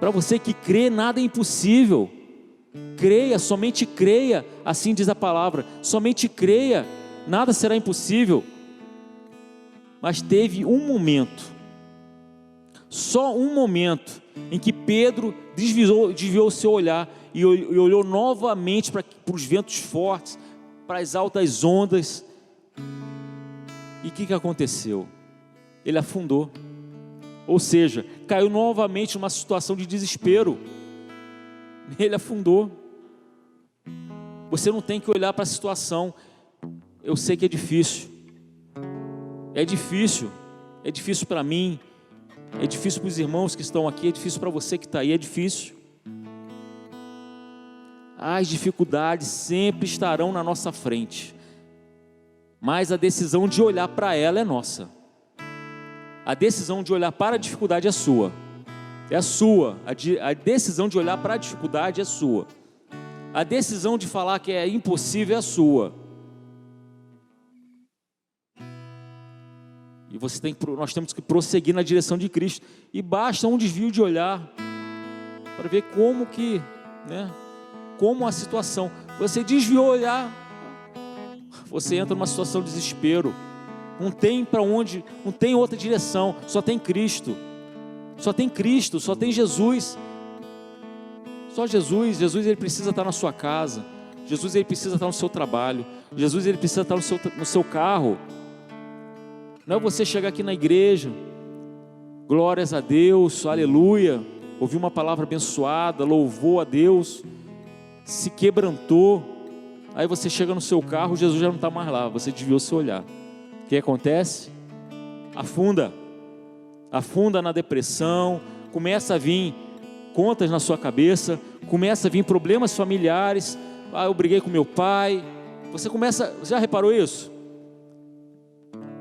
Speaker 3: Para você que crê, nada é impossível. Creia, somente creia, assim diz a palavra. Somente creia, nada será impossível. Mas teve um momento, só um momento, em que Pedro desviou o seu olhar e olhou novamente para os ventos fortes, para as altas ondas. E o que aconteceu? Ele afundou. Ou seja, caiu novamente numa situação de desespero. Ele afundou. Você não tem que olhar para a situação. Eu sei que é difícil. É difícil para mim, é difícil para os irmãos que estão aqui, é difícil para você que está aí, é difícil. As dificuldades sempre estarão na nossa frente, mas a decisão de olhar para ela é nossa. A decisão de olhar para a dificuldade é sua. É sua. A decisão de olhar para a dificuldade é sua. A decisão de falar que é impossível é sua. E nós temos que prosseguir na direção de Cristo. E basta um desvio de olhar para ver como que, como a situação. Você desviou o olhar, você entra numa situação de desespero. Não tem para onde, não tem outra direção, só tem Cristo. Só tem Cristo, só tem Jesus. Só Jesus. Jesus, ele precisa estar na sua casa. Jesus, ele precisa estar no seu trabalho. Jesus, ele precisa estar no seu carro. Não é você chegar aqui na igreja, glórias a Deus, aleluia, ouvir uma palavra abençoada, louvou a Deus, se quebrantou, aí você chega no seu carro, Jesus já não está mais lá, você desviou seu olhar. O que acontece? Afunda na depressão, começa a vir contas na sua cabeça, começa a vir problemas familiares. Eu briguei com meu pai. Você começa, já reparou isso?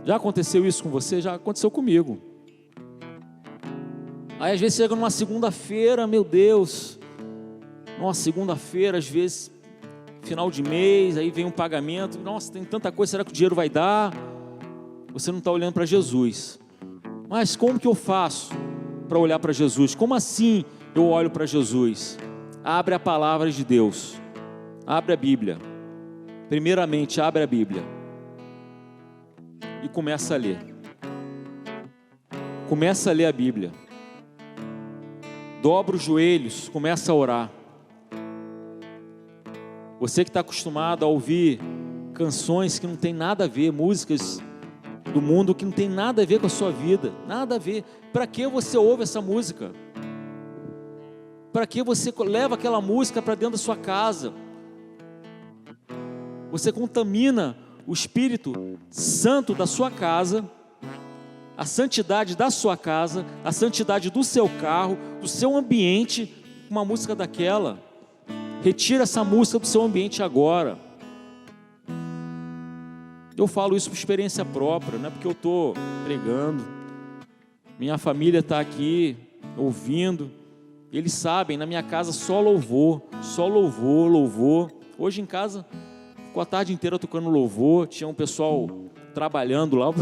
Speaker 3: Já aconteceu isso com você? Já aconteceu comigo. Aí às vezes chega numa segunda-feira, meu Deus, numa segunda-feira, às vezes final de mês, aí vem um pagamento, nossa, tem tanta coisa, será que o dinheiro vai dar? Você não está olhando para Jesus. Mas como que eu faço para olhar para Jesus? Como assim eu olho para Jesus? Abre a palavra de Deus, abre a Bíblia. Primeiramente, abre a Bíblia e começa a ler. Começa a ler a Bíblia. Dobra os joelhos, começa a orar. Você que está acostumado a ouvir canções que não tem nada a ver, músicas do mundo que não tem nada a ver com a sua vida, nada a ver. Para que você ouve essa música? Para que você leva aquela música para dentro da sua casa? Você contamina o Espírito Santo da sua casa, a santidade da sua casa, a santidade do seu carro, do seu ambiente, com uma música daquela. Retira essa música do seu ambiente agora. Eu falo isso por experiência própria, não é porque eu estou pregando. Minha família está aqui ouvindo. Eles sabem, na minha casa só louvor, louvor. Hoje em casa, ficou a tarde inteira tocando louvor. Tinha um pessoal trabalhando lá,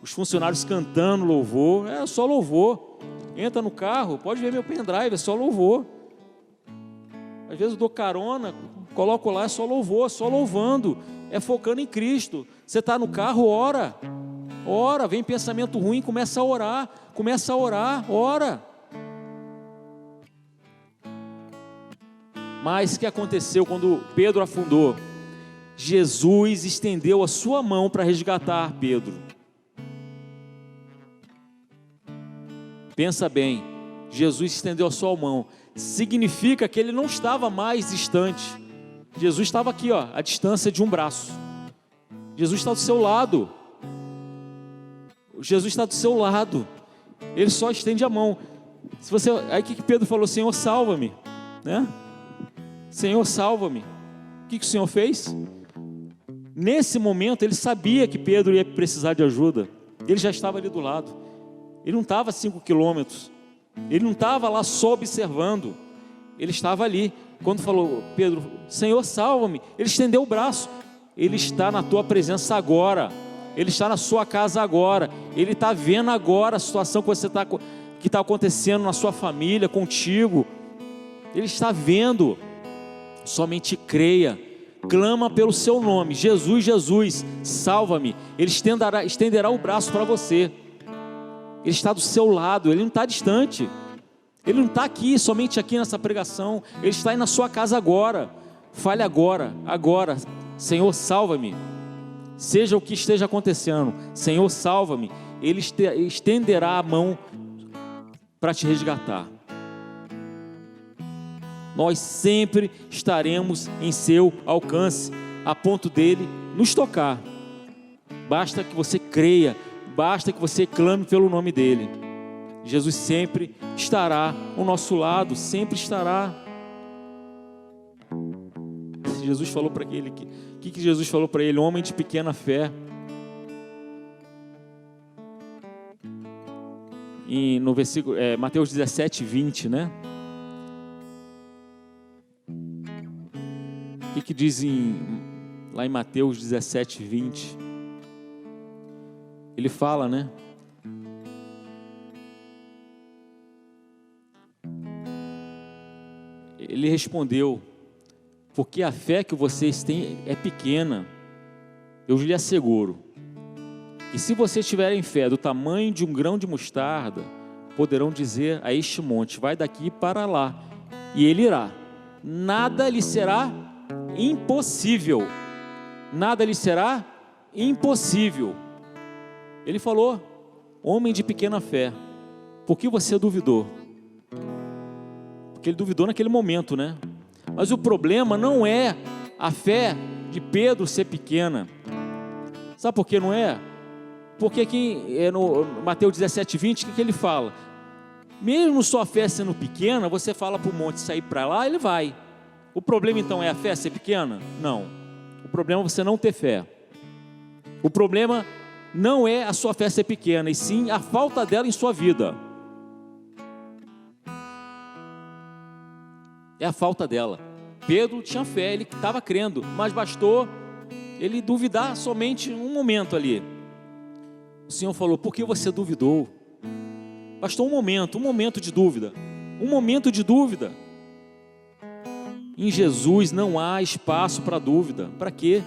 Speaker 3: os funcionários cantando louvor. É só louvor. Entra no carro, pode ver meu pendrive, é só louvor. Às vezes eu dou carona, coloco lá, é só louvor, só louvando. É focando em Cristo. Você está no carro, ora, vem pensamento ruim, começa a orar, ora. Mas o que aconteceu quando Pedro afundou? Jesus estendeu a sua mão para resgatar Pedro. Pensa bem, Jesus estendeu a sua mão, significa que ele não estava mais distante. Jesus estava aqui, a distância de um braço. Jesus está do seu lado. Jesus está do seu lado. Ele só estende a mão. Aí o que Pedro falou? Senhor, salva-me, né? Senhor, salva-me. O que o Senhor fez? Nesse momento ele sabia que Pedro ia precisar de ajuda. Ele já estava ali do lado. Ele não estava a 5 quilômetros. Ele não estava lá só observando. Ele estava ali. Quando falou, Pedro, Senhor, salva-me, ele estendeu o braço. Ele está na tua presença agora. Ele está na sua casa agora. Ele está vendo agora a situação que está acontecendo na sua família, contigo. Ele está vendo. Somente creia. Clama pelo seu nome. Jesus, Jesus, salva-me. Ele estenderá o braço para você. Ele está do seu lado. Ele não está distante. Ele não está aqui, somente aqui nessa pregação. Ele está aí na sua casa agora. Fale agora. Senhor, salva-me. Seja o que esteja acontecendo, Senhor, salva-me. Ele estenderá a mão para te resgatar. Nós sempre estaremos em seu alcance, a ponto dele nos tocar. Basta que você creia, basta que você clame pelo nome dele. Jesus sempre estará ao nosso lado, sempre estará. Jesus falou para ele, o que Jesus falou para ele? Homem de pequena fé. E no versículo, Mateus 17, 20, né? O que diz lá em Mateus 17, 20? Ele fala, né? Ele respondeu: porque a fé que vocês têm é pequena. Eu lhe asseguro que se vocês tiverem fé do tamanho de um grão de mostarda, poderão dizer a este monte: vai daqui para lá, e ele irá. Nada lhe será impossível. Nada lhe será impossível. Ele falou: homem de pequena fé, por que você duvidou? Porque ele duvidou naquele momento, né? Mas o problema não é a fé de Pedro ser pequena. Sabe por que não é? Porque aqui no Mateus 17, 20, o que ele fala? Mesmo sua fé sendo pequena, você fala para o monte sair para lá, ele vai. O problema então é a fé ser pequena? Não. O problema é você não ter fé. O problema não é a sua fé ser pequena, e sim a falta dela em sua vida. É a falta dela. Pedro tinha fé, ele estava crendo, mas bastou ele duvidar somente um momento ali. O Senhor falou: por que você duvidou? Bastou um momento de dúvida. Um momento de dúvida. Em Jesus não há espaço para dúvida. Para quê?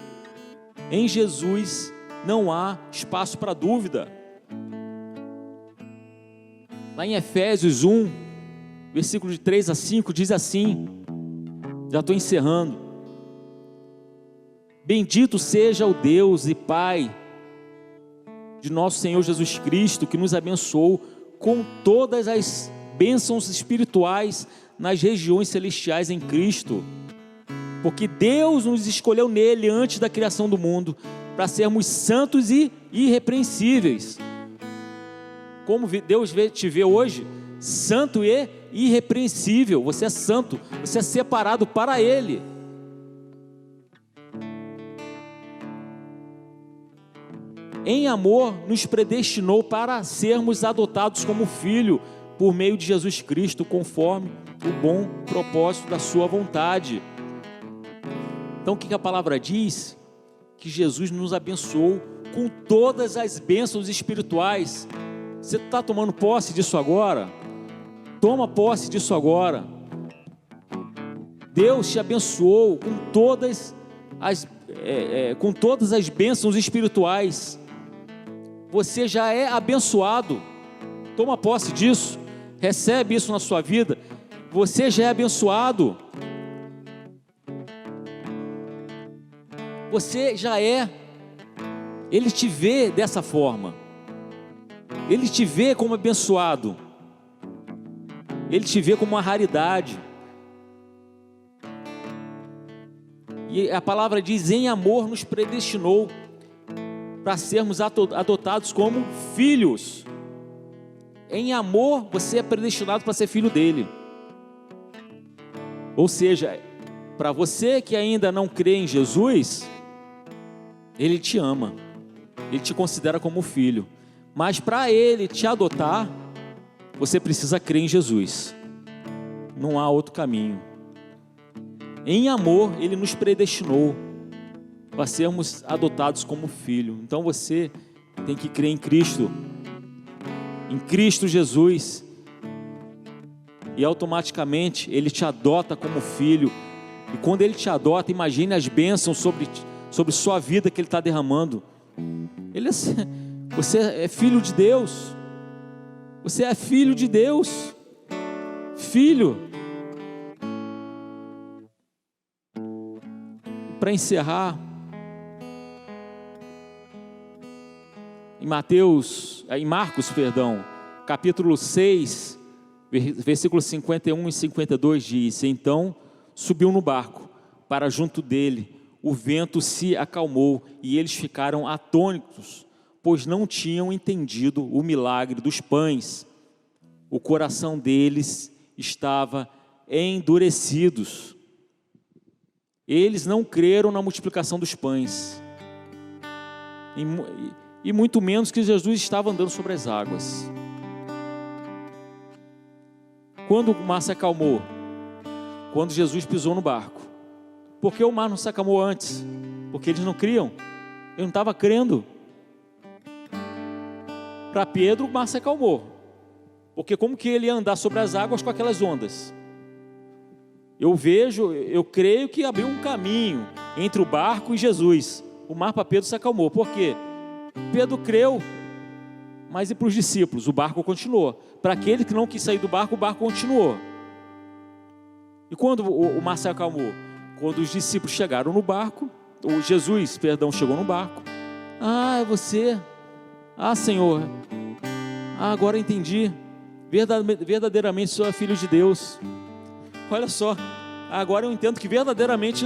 Speaker 3: Em Jesus não há espaço para dúvida. Lá em Efésios 1, versículo de 3 a 5, diz assim, já estou encerrando: bendito seja o Deus e Pai de nosso Senhor Jesus Cristo, que nos abençoou com todas as bênçãos espirituais nas regiões celestiais em Cristo, porque Deus nos escolheu nele antes da criação do mundo, para sermos santos e irrepreensíveis. Como Deus te vê hoje, santo e irrepreensível. Você é santo, você é separado para Ele. Em amor nos predestinou para sermos adotados como filho por meio de Jesus Cristo, conforme o bom propósito da sua vontade. Então o que a palavra diz? Que Jesus nos abençoou com todas as bênçãos espirituais. Você está tomando posse disso agora? Toma posse disso agora. Deus te abençoou com todas as bênçãos espirituais. Você já é abençoado. Toma posse disso. Recebe isso na sua vida. Você já é abençoado. Você já é. Ele te vê dessa forma. Ele te vê como abençoado. Ele te vê como uma raridade. E a palavra diz: em amor nos predestinou para sermos adotados como filhos. Em amor você é predestinado para ser filho dele. Ou seja, para você que ainda não crê em Jesus, Ele te ama, Ele te considera como filho. Mas para Ele te adotar, você precisa crer em Jesus. Não há outro caminho. Em amor, Ele nos predestinou para sermos adotados como filho. Então você tem que crer em Cristo Jesus, e automaticamente Ele te adota como filho. E quando Ele te adota, imagine as bênçãos sobre sua vida que Ele está derramando. Você é filho de Deus. Você é filho de Deus. Filho. Para encerrar, em Marcos, capítulo 6, versículos 51 e 52 diz: então subiu no barco para junto dele, o vento se acalmou e eles ficaram atônitos pois não tinham entendido o milagre dos pães. O coração deles estava endurecidos. Eles não creram na multiplicação dos pães, e muito menos que Jesus estava andando sobre as águas. Quando o mar se acalmou? Quando Jesus pisou no barco. Por que o mar não se acalmou antes? Porque eles não criam. Eu não estava crendo. Para Pedro, o mar se acalmou. Porque como que ele ia andar sobre as águas com aquelas ondas? Eu creio que abriu um caminho entre o barco e Jesus. O mar para Pedro se acalmou. Por quê? Pedro creu, mas e para os discípulos? O barco continuou. Para aquele que não quis sair do barco, o barco continuou. E quando o mar se acalmou? Quando os discípulos chegaram no barco, Jesus chegou no barco. Ah, é você? Ah, Senhor, agora entendi. Verdadeiramente o Senhor é Filho de Deus. Olha só, agora eu entendo que verdadeiramente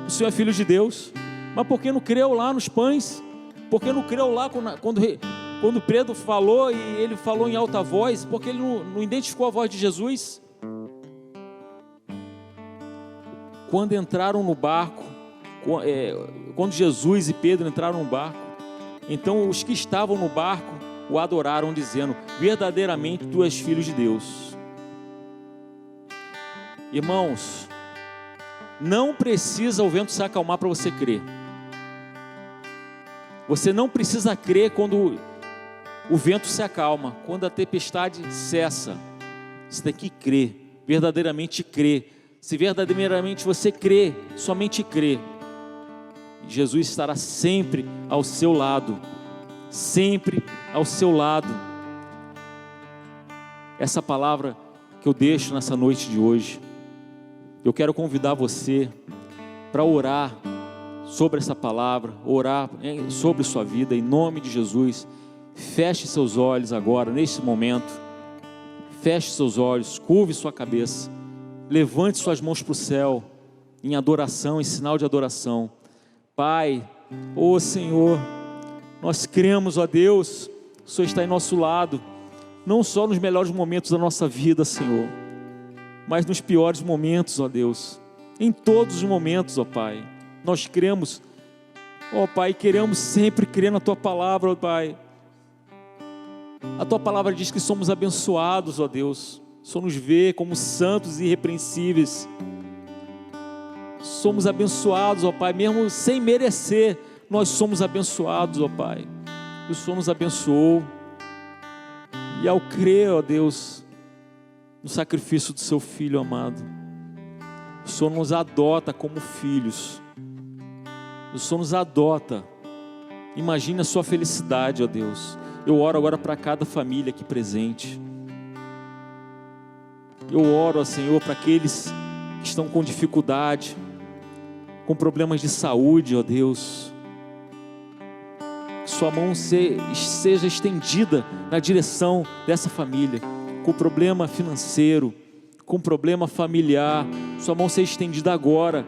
Speaker 3: o Senhor é Filho de Deus. Mas por que não creu lá nos pães? Por que não creu lá quando Pedro falou, e ele falou em alta voz? Por que ele não identificou a voz de Jesus? Quando entraram no barco, quando Jesus e Pedro entraram no barco, então os que estavam no barco o adoraram, dizendo: verdadeiramente tu és Filho de Deus. Irmãos, não precisa o vento se acalmar para você crer. Você não precisa crer quando o vento se acalma, quando a tempestade cessa. Você tem que crer, verdadeiramente crer. Se verdadeiramente você crê, somente crê, Jesus estará sempre ao seu lado, sempre ao seu lado. Essa palavra que eu deixo nessa noite de hoje, eu quero convidar você para orar sobre essa palavra, orar sobre sua vida, em nome de Jesus. Feche seus olhos agora, neste momento. Feche seus olhos, curve sua cabeça, levante suas mãos para o céu, em adoração, em sinal de adoração. Pai, ó Senhor, nós cremos, ó Deus, o Senhor está em nosso lado, não só nos melhores momentos da nossa vida, Senhor, mas nos piores momentos, ó Deus, em todos os momentos, ó Pai. Nós cremos, ó Pai, queremos sempre crer na Tua palavra, ó Pai. A Tua palavra diz que somos abençoados, ó Deus. O Senhor nos vê como santos e irrepreensíveis. Somos abençoados, ó Pai, mesmo sem merecer, nós somos abençoados, ó Pai. O Senhor nos abençoou. E ao crer, ó Deus, no sacrifício do Seu Filho amado, o Senhor nos adota como filhos. O Senhor nos adota. Imagine a sua felicidade, ó Deus. Eu oro agora para cada família aqui presente. Eu oro, ó Senhor, para aqueles que estão com dificuldade, com problemas de saúde, ó Deus. Que sua mão seja estendida na direção dessa família, com problema financeiro, com problema familiar. Sua mão seja estendida agora,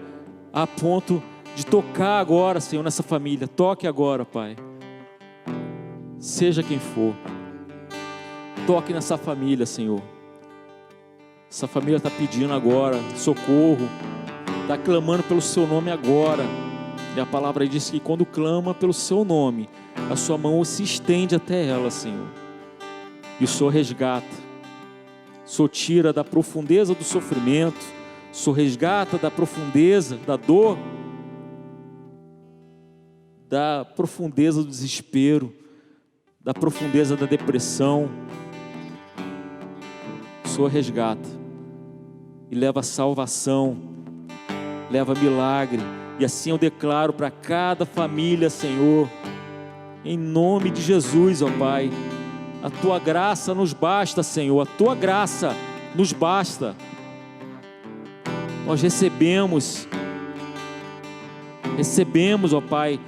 Speaker 3: a ponto de tocar agora, Senhor, nessa família. Toque agora, Pai. Seja quem for, toque nessa família, Senhor. Essa família está pedindo agora socorro, está clamando pelo Seu nome agora. E a palavra diz que quando clama pelo Seu nome, a Sua mão se estende até ela, Senhor. E o Senhor resgata, o Senhor tira da profundeza do sofrimento, o Senhor resgata da profundeza da dor, da profundeza do desespero, da profundeza da depressão. O Senhor resgata e leva salvação, leva milagre. E assim eu declaro para cada família, Senhor, em nome de Jesus, ó Pai, a Tua graça nos basta, Senhor, a Tua graça nos basta. Nós recebemos, ó Pai,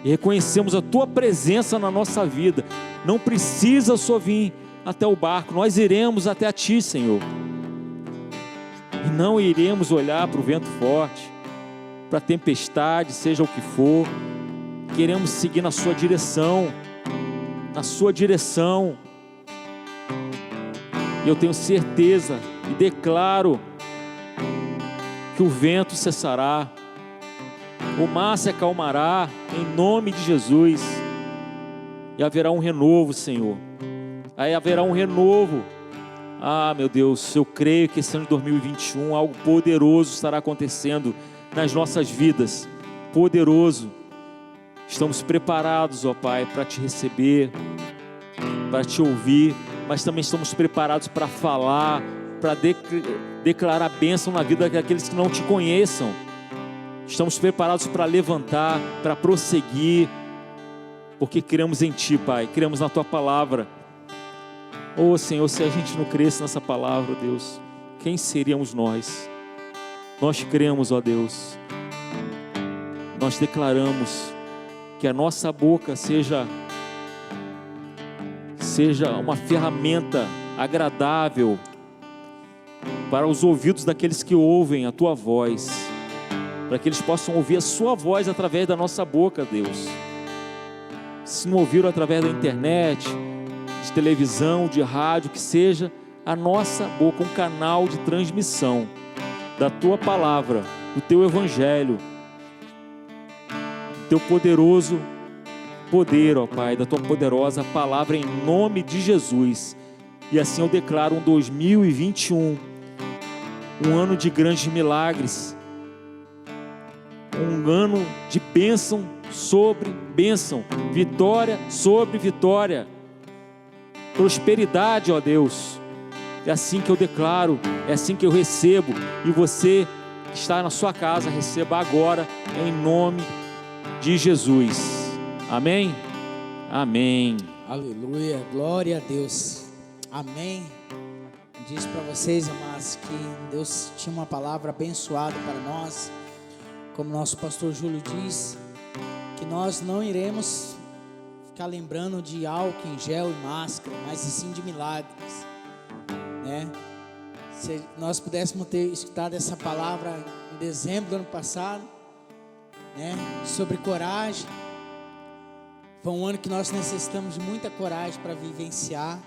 Speaker 3: e reconhecemos a Tua presença na nossa vida. Não precisa só vir até o barco, nós iremos até a Ti, Senhor. E não iremos olhar para o vento forte, para a tempestade, seja o que for. queremos seguir na sua direção, na sua direção. E eu tenho certeza e declaro que o vento cessará, o mar se acalmará, em nome de Jesus, e haverá um renovo, Senhor. Aí haverá um renovo. Meu Deus, eu creio que esse ano de 2021 algo poderoso estará acontecendo nas nossas vidas, poderoso. Estamos preparados, ó Pai, para te receber, para te ouvir, mas também estamos preparados para falar, para declarar bênção na vida daqueles que não te conheçam. Estamos preparados para levantar, para prosseguir, porque cremos em Ti, Pai, cremos na Tua palavra. Senhor, se a gente não cresce nessa palavra, Deus, quem seríamos nós? Nós cremos, ó Deus, nós declaramos que a nossa boca seja uma ferramenta agradável para os ouvidos daqueles que ouvem a Tua voz, para que eles possam ouvir a Sua voz através da nossa boca, Deus. Se não ouviram através da internet, de televisão, de rádio, que seja a nossa boca um canal de transmissão da Tua palavra, do Teu evangelho, do Teu poderoso poder, ó Pai, da Tua poderosa palavra, em nome de Jesus. E assim eu declaro um 2021, um ano de grandes milagres, um ano de bênção sobre bênção, vitória sobre vitória, prosperidade, ó Deus. É assim que eu declaro, é assim que eu recebo, e você que está na sua casa, receba agora, em nome de Jesus. Amém? Amém.
Speaker 2: Aleluia, glória a Deus. Amém. Diz para vocês, amados, que Deus tinha uma palavra abençoada para nós. Como nosso pastor Júlio diz, que nós não iremos ficar lembrando de álcool em gel e máscara, mas sim de milagres, né? Se nós pudéssemos ter escutado essa palavra em dezembro do ano passado, né, sobre coragem, foi um ano que nós necessitamos de muita coragem para vivenciar,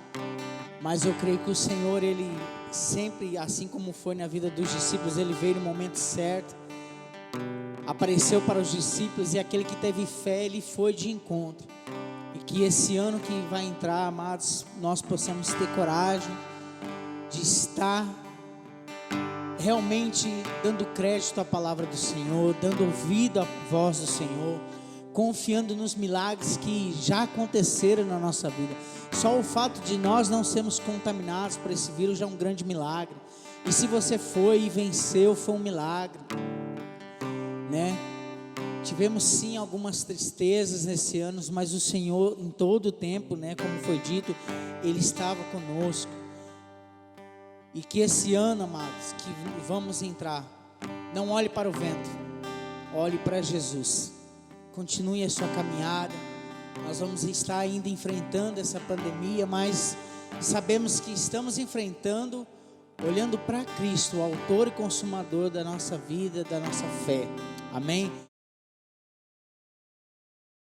Speaker 2: mas eu creio que o Senhor, Ele sempre, assim como foi na vida dos discípulos, Ele veio no momento certo, apareceu para os discípulos, e aquele que teve fé, Ele foi de encontro. E que esse ano que vai entrar, amados, nós possamos ter coragem de estar realmente dando crédito à palavra do Senhor, dando ouvido à voz do Senhor, confiando nos milagres que já aconteceram na nossa vida. Só o fato de nós não sermos contaminados por esse vírus já é um grande milagre. E se você foi e venceu, foi um milagre, né? Tivemos sim algumas tristezas nesse ano, mas o Senhor em todo o tempo, né, como foi dito, Ele estava conosco. E que esse ano, amados, que vamos entrar, não olhe para o vento, olhe para Jesus. Continue a sua caminhada. Nós vamos estar ainda enfrentando essa pandemia, mas sabemos que estamos enfrentando olhando para Cristo, o autor e consumador da nossa vida, da nossa fé. Amém?